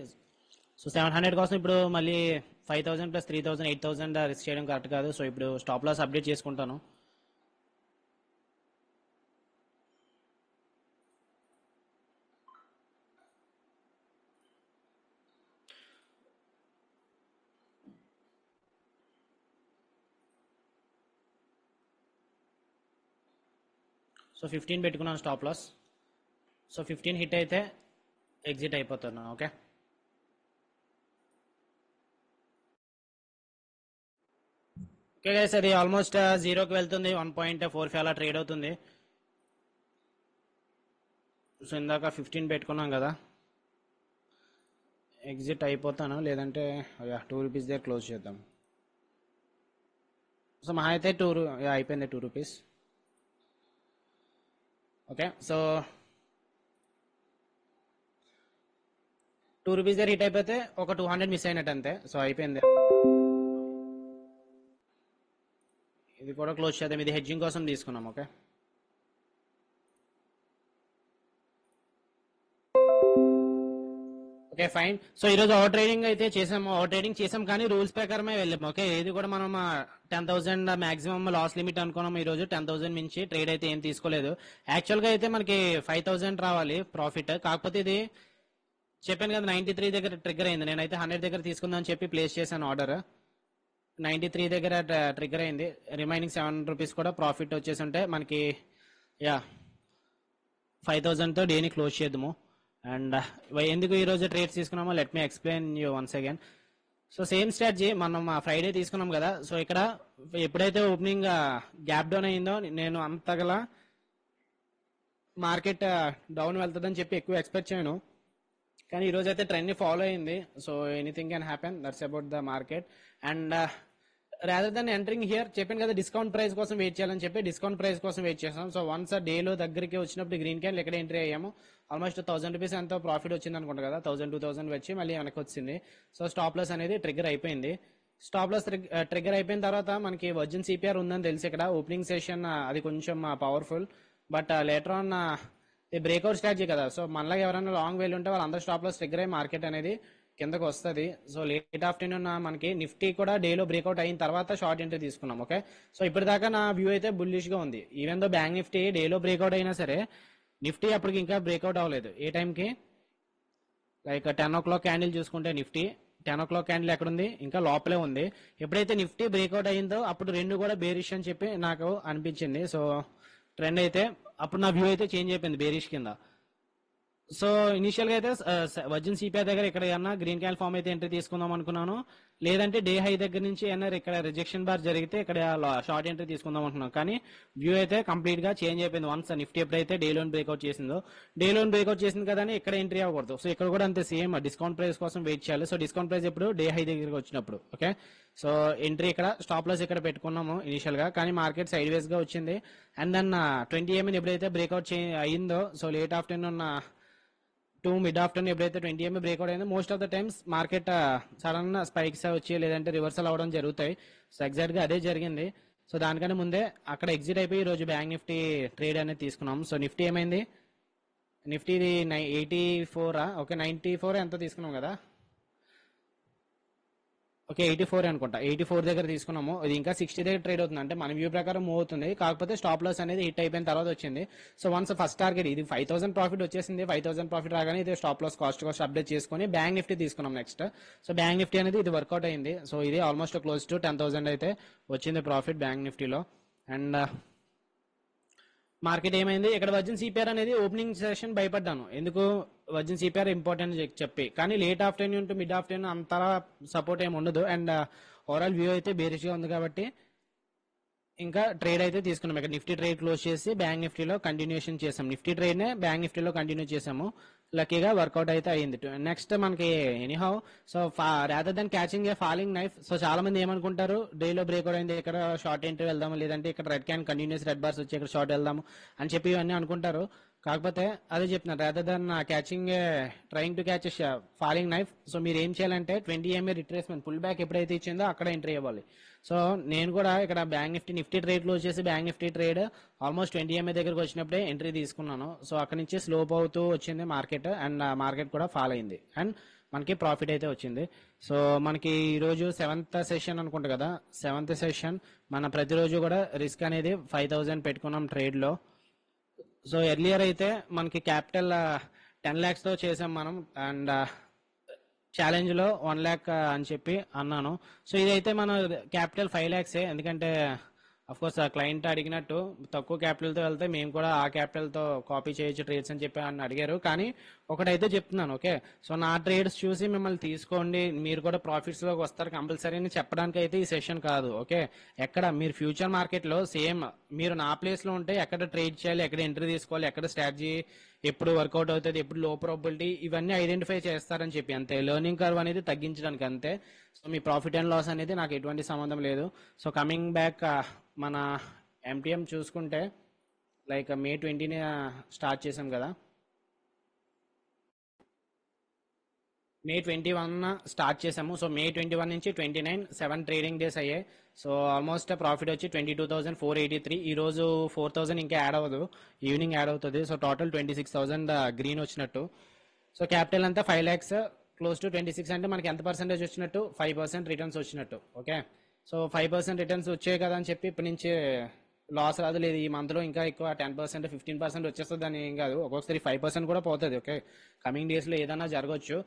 సో 700 కోసం ఇప్పుడు మళ్ళీ 5,000 ప్లస్ 3,000 8,000 రిస్క్ చేయడం కరెక్ట్ కాదు. సో ఇప్పుడు స్టాప్ లాస్ అప్డేట్ చేసుకుంటాను. సో 15 పెట్టుకున్నాను స్టాప్ లాస్. సో 15 హిట్ అయితే ఎగ్జిట్ అయిపోతాను. ఓకే, ఓకే గైస్, అది ఆల్మోస్ట్ జీరోకి వెళ్తుంది, 1.45 అలా ట్రేడ్ అవుతుంది. సో ఇందాక 15 పెట్టుకున్నాం కదా, ఎగ్జిట్ అయిపోతాను, లేదంటే ₹2 దగ్గర క్లోజ్ చేద్దాం. సో మహా అయితే అయిపోయింది ₹2. ఓకే, సో ₹2 దగ్గర హిట్ అయిపోతే ఒక 200 మిస్ అయినట్టు అంతే. సో అయిపోయింది, ఇది కూడా క్లోజ్ చేద్దాం, ఇది హెడ్జింగ్ కోసం తీసుకున్నాం. Okay, okay fine. సో ఈరోజు ఓవర్ ట్రేడింగ్ అయితే చేసాము, ఓవర్ ట్రేడింగ్ చేసాం కానీ రూల్స్ ప్రకారమే వెళ్ళాము. ఓకే, ఇది కూడా మనం 10,000 మాక్సిమం లాస్ లిమిట్ అనుకున్నాం. ఈ రోజు 10,000 మించి ట్రేడ్ అయితే ఏం తీసుకోలేదు. యాక్చువల్గా అయితే మనకి 5,000 రావాలి ప్రాఫిట్, కాకపోతే ఇది చెప్పాను కదా 93 దగ్గర ట్రిగ్గర్ అయింది. నేనైతే 100 దగ్గర తీసుకుందాం అని చెప్పి ప్లేస్ చేశాను ఆర్డర్. 93 దగ్గర ట్రిగర్ అయింది. రిమైనింగ్ 7 రూపీస్ కూడా ప్రాఫిట్ వచ్చేసి ఉంటే మనకి యా 5000తో డేని క్లోజ్ చేద్దాము. అండ్ ఎందుకు ఈరోజు ట్రేడ్స్ తీసుకున్నామో let me explain you once again. So same strategy మనం ఫ్రైడే తీసుకున్నాం కదా. సో ఇక్కడ ఎప్పుడైతే ఓపెనింగ్ గ్యాప్ డౌన్ అయిందో నేను అంతగలా మార్కెట్ డౌన్ వెళ్తుందని చెప్పి ఎక్కువ ఎక్స్పెక్ట్ చేయను, కానీ ఈరోజు అయితే ట్రెండ్ ని ఫాలో అయింది. So anything can happen, that's about the market. And rather than entering here చెప్పాను కదా డిస్కౌంట్ ప్రైస్ కోసం వెయిట్ చేయాలని చెప్పి డిస్కౌంట్ ప్రైస్ కోసం వెయిట్ చేస్తాం. సో వన్స్ డేలో దగ్గరికి వచ్చినప్పుడు గ్రీన్ క్యాండిల్ ఎక్కడ ఎంట్రీ అయ్యాము, ఆల్మోస్ట్ 1000 రూపీస్ ఎంతో ప్రాఫిట్ వచ్చింది అనుకుంటా కదా, 1000-2000 వచ్చి మళ్ళీ వెనక్కి వచ్చింది. సో స్టాప్ లాస్ అనేది ట్రిగ్గర్ అయిపోయింది. స్టాప్ లాస్ ట్రిగ్గర్ అయిపోయిన తర్వాత మనకి వర్జిన్ సిపిఆర్ ఉందని తెలిసి ఇక్కడ ఓపెనింగ్ సెషన్ అది కొంచెం powerful, but later on breakout strategy కదా. సో మనలాగా ఎవరైనా లాంగ్ వెళ్ళి ఉంటే వాళ్ళందరూ స్టాప్ లాస్ ట్రిగ్గర్ అయ్యి మార్కెట్ అనేది కిందకు వస్తుంది. సో లేట్ ఆఫ్టర్నూన్ మనకి నిఫ్టీ కూడా డేలో బ్రేక్అవుట్ అయిన తర్వాత షార్ట్ ఎంట్రీ తీసుకున్నాం. ఓకే, సో ఇప్పటిదాకా నా వ్యూ అయితే బుల్లిష్ గా ఉంది. ఈవెన్ దో బ్యాంక్ నిఫ్టీ డేలో బ్రేక్అవుట్ అయినా సరే నిఫ్టీ అప్పటికి ఇంకా బ్రేక్అవుట్ అవ్వలేదు. ఏ టైంకి లైక్ 10 o'clock క్యాండిల్ చూసుకుంటే నిఫ్టీ 10 o'clock క్యాండిల్ ఎక్కడుంది, ఇంకా లోపలే ఉంది. ఎప్పుడైతే నిఫ్టీ బ్రేక్అవుట్ అయిందో అప్పుడు రెండు కూడా బేరిష్ అని చెప్పి నాకు అనిపించింది. సో ట్రెండ్ అయితే అప్పుడు నా వ్యూ అయితే చేంజ్ అయిపోయింది బేరిష్ కింద. సో ఇనిషియల్ గా అయితే వర్జిన్ సిపిఆర్ దగ్గర ఇక్కడ ఏమన్నా గ్రీన్ క్యాండిల్ ఫామ్ అయితే ఎంట్రీ తీసుకుందాం అనుకున్నాను, లేదంటే డే హై దగ్గర నుంచి ఏమన్నా ఇక్కడ రిజెక్షన్ బార్ జరిగితే ఇక్కడ షార్ట్ ఎంట్రీ తీసుకుందాం అనుకున్నాను. కానీ వ్యూ అయితే కంప్లీట్ గా చేంజ్ అయిపోయింది. వన్స్ నిఫ్టీ ఎప్పుడైతే డే లోన్ బ్రేక్అవుట్ చేసిందో, డే లోన్ బ్రేక్అవుట్ చేసింది కదా అని ఇక్కడ ఎంట్రీ అవ్వకూడదు. సో ఇక్కడ కూడా అంతే సేమ్ డిస్కౌంట్ ప్రైస్ కోసం వెయిట్ చేయాలి. సో డిస్కౌంట్ ప్రైస్ ఎప్పుడు డే హై దగ్గరికి వచ్చినప్పుడు. ఓకే, సో ఎంట్రీ ఇక్కడ స్టాప్ లాస్ ఇక్కడ పెట్టుకున్నాము ఇనిషియల్ గా, కానీ మార్కెట్ సైడ్ వేస్ గా వచ్చింది. అండ్ దెన్ 20 MA ఎప్పుడైతే బ్రేక్అవుట్ అయిందో, so late afternoon to mid afternoon ఎప్పుడైతే 20 MA బ్రేక్అవుట్ అయిందో most of the times market sudden spikes వచ్చి లేదంటే రివర్సల్ అవడం జరుగుతాయి. సో ఎగ్జాక్ట్ గా అదే జరిగింది. సో దానికంటే ముందే అక్కడ ఎగ్జిట్ అయిపోయి ఈ రోజు బ్యాంక్ నిఫ్టీ ట్రేడ్ అనేది తీసుకున్నాం. సో నిఫ్టీ ఏమైంది, నిఫ్టీది 84 ఓకే 94 ఎంత తీసుకున్నాం కదా, ఓకే 84 అనుకుంటా, 84 దగ్గర తీసుకున్నాము. ఇది ఇంకా 60 దగ్గర ట్రేడ్ అవుతుంది, అంటే మన వ్యూ ప్రకారం మూవ్ అవుతుంది. కాకపోతే స్టాప్ లాస్ అనేది హిట్ అయిపోయిన తర్వాత వచ్చింది. సో వన్స్ ఫస్ట్ టార్గెట్ ఇది 5000 ప్రాఫిట్ వచ్చేసింది. 5000 ప్రాఫిట్ రాగానే ఇది స్టాప్ లాస్ కాస్ట్ అప్డేట్ చేసుకుని బ్యాంక్ నిఫ్టీ తీసుకున్నాం నెక్స్ట్. సో బ్యాంక్ నిఫ్టీ అనేది ఇది వర్కౌట్ అయింది. సో ఇది ఆల్మోస్ట్ క్లోజ్ టు 10,000 అయితే వచ్చింది ప్రాఫిట్ బ్యాంక్ నిఫ్టీలో. అండ్ మార్కెట్ ఏమైంది, ఇక్కడ వర్జిన్ సిపిఆర్ అనేది ఓపెనింగ్ సెషన్ భయపడ్డాను, ఎందుకు వర్జిన్ సిపిఆర్ ఇంపార్టెంట్ చెప్పి, కానీ late afternoon to mid afternoon అంతలా సపోర్ట్ ఏమి ఉండదు. అండ్ ఓవరాల్ వ్యూ అయితే బేరిష్ గా ఉంది కాబట్టి ఇంకా ట్రేడ్ అయితే తీసుకున్నాం. ఇక్కడ నిఫ్టీ ట్రేడ్ క్లోజ్ చేసి బ్యాంక్ నిఫ్టీలో కంటిన్యూషన్ చేసాం. నిఫ్టీ ట్రేడ్ నే బ్యాంక్ నిఫ్టీలో కంటిన్యూ చేసాము. లక్కీగా వర్కౌట్ అయితే అయింది. నెక్స్ట్ మనకి anyhow so rather than catching ఏ ఫాలింగ్ నైఫ్. సో చాలా మంది ఏమనుకుంటారు, డేలో బ్రేక్అవుట్ అయింది ఇక్కడ షార్ట్ ఎంట్రీ వెళ్దాము, లేదంటే ఇక్కడ red can continuous red bars వచ్చి ఇక్కడ షార్ట్ వెళ్దాము అని చెప్పి ఇవన్నీ అనుకుంటారు. కాకపోతే అదే చెప్తున్నారు, rather than catching trying to catch falling knife. So మీరు ఏం చేయాలంటే 20 MA రిట్రేస్మెంట్ పుల్ బ్యాక్ ఎప్పుడైతే ఇచ్చిందో అక్కడ ఎంట్రీ ఇవ్వాలి. సో నేను కూడా ఇక్కడ బ్యాంక్ నిఫ్టీ ట్రేడ్ క్లోజ్ చేసి bank Nifty trade almost 20 MA దగ్గరకు వచ్చినప్పుడే ఎంట్రీ తీసుకున్నాను. సో అక్కడ నుంచి స్లోప్ అవుతూ వచ్చింది మార్కెట్, అండ్ మార్కెట్ కూడా ఫాల్ అయింది అండ్ మనకి ప్రాఫిట్ అయితే వచ్చింది. సో మనకి ఈ రోజు 7th సెషన్ అనుకుంటా కదా, 7th సెషన్ మన ప్రతిరోజు కూడా రిస్క్ అనేది 5000 పెట్టుకున్నాం ట్రేడ్ లో. సో ఎర్లియర్ అయితే మనకి క్యాపిటల్ 10 lakhs తో చేసాం మనం, అండ్ ఛాలెంజ్ లో 1 lakh అని చెప్పి అన్నాను. సో ఇదైతే మన క్యాపిటల్ 5 lakhs, ఎందుకంటే అఫ్ కోర్స్ ఆ క్లయింట్ అడిగినట్టు తక్కువ క్యాపిటల్ తో వెళ్తే మేము కూడా ఆ క్యాపిటల్ తో కాపీ చేయొచ్చు ట్రేడ్స్ అని చెప్పి అని అడిగారు. కానీ ఒకటైతే చెప్తున్నాను, ఓకే సో నా ట్రేడ్స్ చూసి మిమ్మల్ని తీసుకోండి, మీరు కూడా ప్రాఫిట్స్ లోకి వస్తారు కంపల్సరీ అని చెప్పడానికి అయితే ఈ సెషన్ కాదు. ఓకే, ఎక్కడ మీరు ఫ్యూచర్ మార్కెట్ లో సేమ్ మీరు నా ప్లేస్ లో ఉంటే ఎక్కడ ట్రేడ్ చేయాలి, ఎక్కడ ఎంట్రీ తీసుకోవాలి, ఎక్కడ స్ట్రాటజీ ఎప్పుడు వర్కౌట్ అవుతుంది, ఎప్పుడు లో ప్రాబిలిటీ, ఇవన్నీ ఐడెంటిఫై చేస్తారని చెప్పి అంతే. లెర్నింగ్ కర్వ్ అనేది తగ్గించడానికి అంతే. సో మీ ప్రాఫిట్ అండ్ లాస్ అనేది నాకు ఎటువంటి సంబంధం లేదు. సో కమింగ్ బ్యాక్ మన ఎంటీఎం చూసుకుంటే లైక్ May 20 స్టార్ట్ చేసాం కదా, May 21 స్టార్ట్ చేసాము. సో May 21 నుంచి 29 7 ట్రేడింగ్ డేస్ అయ్యాయి. సో ఆల్మోస్ట్ ప్రాఫిట్ వచ్చి 22,483. ఈ రోజు 4,000 ఇంకా యాడ్ అవ్వదు, ఈవినింగ్ యాడ్ అవుతుంది. సో టోటల్ 26,000 గ్రీన్ వచ్చినట్టు. సో క్యాపిటల్ అంతా 5 lakhs, క్లోజ్ టు 26 అంటే మనకి ఎంత పర్సెంటేజ్ వచ్చినట్టు, 5% రిటర్న్స్ వచ్చినట్టు. ఓకే, సో 5% రిటర్న్స్ వచ్చాయి కదా అని చెప్పి ఇప్పటి నుంచి లాస్ రాదు, లేదు ఈ మంత్ లో ఇంకా ఎక్కువ 10% 15% వచ్చేస్తుంది అని ఏం కాదు, ఒక్కొక్కసారి 5% కూడా పోతుంది. ఓకే, కమింగ్ డేస్ లో ఏదైనా జరగవచ్చు,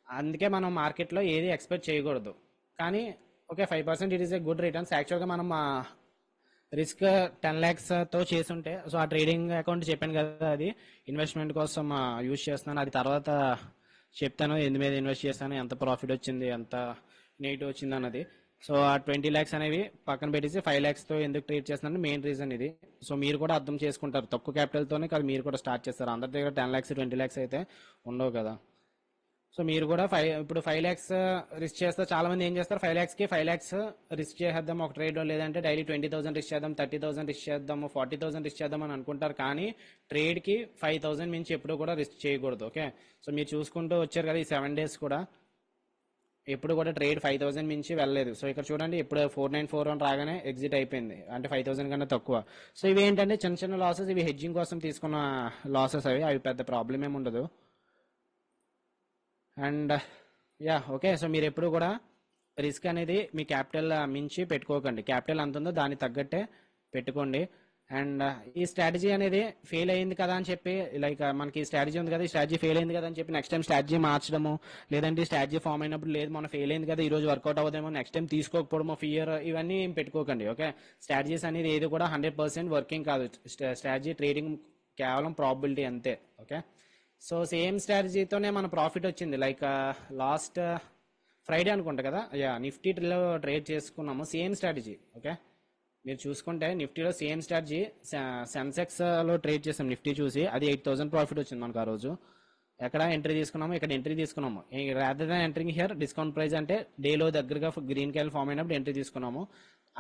అందుకే మనం మార్కెట్ లో ఏది ఎక్స్పెక్ట్ చేయకూడదు. కానీ okay 5% it is a good returns. యాక్చువల్గా మనం రిస్క్ 10 lakhs తో చేసుంటే, సో ఆ ట్రేడింగ్ అకౌంట్ చెప్పాను కదా, అది ఇన్వెస్ట్మెంట్ కోసం యూజ్ చేస్తున్నాను. అది తర్వాత చెప్తాను ఎందు మీద ఇన్వెస్ట్ చేస్తాను, ఎంత ప్రాఫిట్ వచ్చింది, ఎంత నెగిటివ్ వచ్చింది అన్నది. సో ఆ 20 lakhs అనేవి పక్కన పెట్టేసి 5 lakhs తో ఎందుకు ట్రేడ్ చేస్తున్నాను మెయిన్ రీజన్ ఇది. సో మీరు కూడా అర్థం చేసుకుంటారు, తక్కువ capital తోనే కాదు మీరు కూడా స్టార్ట్ చేస్తారు. అందరి దగ్గర 10 lakhs 20 lakhs అయితే ఉండవు కదా. సో మీరు కూడా ఇప్పుడు 5 lakhs రిస్క్ చేస్తే చాలా మంది ఏం చేస్తారు, 5 lakhs కి 5 lakhs రిస్క్ చేద్దాం ఒక ట్రేడ్, లేదంటే డైలీ 20,000 రిస్క్ చేద్దాం, 30,000 రిస్క్ చేద్దాం, 40,000 రిస్క్ చేద్దాం అని అనుకుంటారు. కానీ ట్రేడ్ కి 5,000 మించి ఎప్పుడు కూడా రిస్క్ చేయకూడదు. ఓకే, సో మీరు చూసుకుంటూ వచ్చారు కదా ఈ 7 days కూడా ఎప్పుడు కూడా ట్రేడ్ 5,000 మించి వెళ్ళలేదు. సో ఇక్కడ చూడండి, ఇప్పుడు 4941 రాగానే ఎగ్జిట్ అయిపోయింది, అంటే 5,000 కన్నా తక్కువ. సో ఇవి ఏంటంటే చిన్న చిన్న లాసెస్, ఇవి హెడ్జింగ్ కోసం తీసుకున్న లాసెస్, అవి పెద్ద ప్రాబ్లం ఏమి ఉండదు. అండ్ యా ఓకే, సో మీరు ఎప్పుడు కూడా రిస్క్ అనేది మీ క్యాపిటల్ మించి పెట్టుకోకండి. క్యాపిటల్ ఎంత ఉందో దానికి తగ్గట్టే పెట్టుకోండి. అండ్ ఈ స్ట్రాటజీ అనేది ఫెయిల్ అయింది కదా అని చెప్పి, లైక్ మనకి ఈ స్ట్రాటజీ ఉంది కదా, ఈ స్ట్రాటజీ ఫెయిల్ అయింది కదా అని చెప్పి నెక్స్ట్ టైం స్ట్రాటజీ మార్చడము, లేదంటే ఈ స్ట్రాటజీ ఫామ్ అయినప్పుడు లేదు మన ఫెయిల్ అయింది కదా ఈ రోజు వర్కౌట్ అవుదేమో నెక్స్ట్ టైం తీసుకోకపోవడమో, ఫియర్, ఇవన్నీ ఏం పెట్టుకోకండి. ఓకే, స్ట్రాటజీస్ అనేది ఏది కూడా 100% వర్కింగ్ కాదు. స్ట్రాటజీ ట్రేడింగ్ కేవలం ప్రాబిలిటీ అంతే. ఓకే, సో సేమ్ స్ట్రాటజీతోనే మన ప్రాఫిట్ వచ్చింది. లైక్ లాస్ట్ ఫ్రైడే అనుకుంటా కదా, యా నిఫ్టీలో ట్రేడ్ చేసుకున్నాము సేమ్ స్ట్రాటజీ. ఓకే, మీరు చూసుకుంటే నిఫ్టీలో సేమ్ స్ట్రాటజీ సెన్సెక్స్ లో ట్రేడ్ చేసాం. నిఫ్టీ చూసి అది 8,000 ప్రాఫిట్ వచ్చింది మనకు ఆ రోజు. ఎక్కడ ఎంట్రీ తీసుకున్నాము, ఇక్కడ ఎంట్రీ తీసుకున్నాము. Rather than entering here discount price అంటే డేలో దగ్గరగా గ్రీన్ క్యాల్ ఫామ్ అయినప్పుడు ఎంట్రీ తీసుకున్నాము.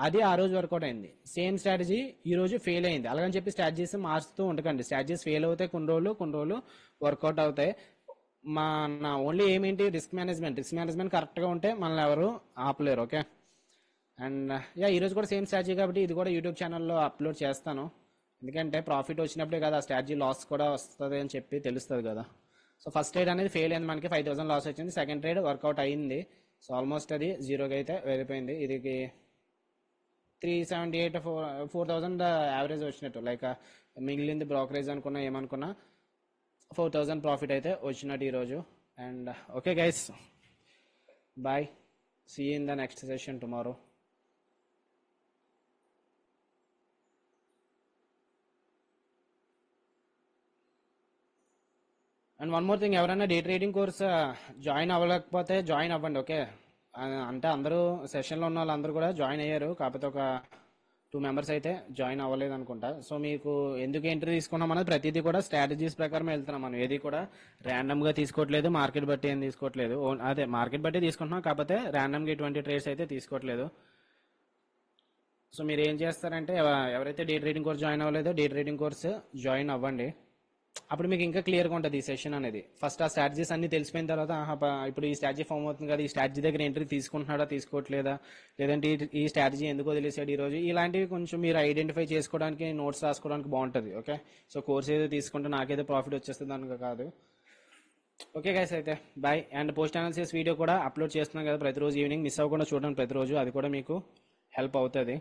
అది ఆ రోజు వర్కౌట్ అయింది. సేమ్ స్ట్రాటజీ ఈ రోజు ఫెయిల్ అయింది. అలాగని చెప్పి స్ట్రాటజీస్ మార్చుతూ ఉండకండి. స్ట్రాటజీస్ ఫెయిల్ అవుతాయి కొన్ని రోజులు వర్కౌట్ అవుతాయి. మన ఓన్లీ ఏమేంటి, రిస్క్ మేనేజ్మెంట్ కరెక్ట్గా ఉంటే మనల్ని ఎవరు ఆపలేరు. ఓకే, అండ్ యా ఈరోజు కూడా సేమ్ స్ట్రాటజీ కాబట్టి ఇది కూడా యూట్యూబ్ ఛానల్లో అప్లోడ్ చేస్తాను. ఎందుకంటే ప్రాఫిట్ వచ్చినప్పుడే కదా స్ట్రాటజీ లాస్ కూడా వస్తుంది అని చెప్పి తెలుస్తుంది కదా. సో ఫస్ట్ ట్రేడ్ అనేది ఫెయిల్ అయింది, మనకి 5,000 లాస్ వచ్చింది. సెకండ్ ట్రేడ్ వర్కౌట్ అయింది. సో ఆల్మోస్ట్ అది జీరోకి అయితే వెళ్ళిపోయింది. ఇది 378 4,000 యావరేజ్ వచ్చినట్టు, లైక్ మిగిలింది బ్రోకరేజ్ అనుకున్నా ఏమనుకున్నా 4,000 ప్రాఫిట్ అయితే వచ్చినట్టు ఈరోజు. And okay guys, bye, see in the next session tomorrow. And one more thing, ఎవరైనా డే ట్రేడింగ్ కోర్స్ జాయిన్ అవ్వలేకపోతే జాయిన్ అవ్వండి. ఓకే, అంటే అందరూ సెషన్లో ఉన్న వాళ్ళందరూ కూడా జాయిన్ అయ్యారు, కాకపోతే ఒక 2 members అయితే జాయిన్ అవ్వలేదు అనుకుంటా. సో మీకు ఎందుకు ఎంట్రీ తీసుకున్నాం అనేది ప్రతిదీ కూడా స్ట్రాటజీస్ ప్రకారం వెళ్తున్నాం. మనం ఏది కూడా ర్యాండమ్గా తీసుకోవట్లేదు, మార్కెట్ బట్టి ఏం తీసుకోవట్లేదు. అదే మార్కెట్ బట్టి తీసుకుంటున్నాం, కాకపోతే ర్యాండమ్గా ఇటువంటి ట్రేడ్స్ అయితే తీసుకోవట్లేదు. సో మీరు ఏం చేస్తారంటే, ఎవరైతే డే ట్రేడింగ్ కోర్స్ జాయిన్ అవ్వలేదో డే ట్రేడింగ్ కోర్స్ జాయిన్ అవ్వండి. అప్పుడు మీకు ఇంకా క్లియర్గా ఉంటుంది ఈ సెషన్ అనేది. ఫస్ట్ ఆ స్ట్రాటజీస్ అన్ని తెలిసిపోయిన తర్వాత ఇప్పుడు ఈ స్ట్రాటజీ ఫామ్ అవుతుంది కదా, ఈ స్ట్రాటజీ దగ్గర ఎంట్రీ తీసుకుంటున్నాడా తీసుకోవట్లేదా, లేదంటే ఈ స్ట్రాటజీ ఎందుకు వదిలేసాడు ఈ రోజు, ఇలాంటివి కొంచెం మీరు ఐడెంటిఫై చేసుకోవడానికి, నోట్స్ రాసుకోవడానికి బాగుంటుంది. ఓకే, సో కోర్స్ ఏదో తీసుకుంటే నాకేదో ప్రాఫిట్ వచ్చేస్తుంది అనుకో కాదు. ఓకే గైస్, అయితే bye. And post analysis video కూడా అప్లోడ్ చేస్తున్నాం కదా ప్రతిరోజు ఈవినింగ్, మిస్ అవ్వకుండా చూడండి ప్రతిరోజు, అది కూడా మీకు హెల్ప్ అవుతుంది.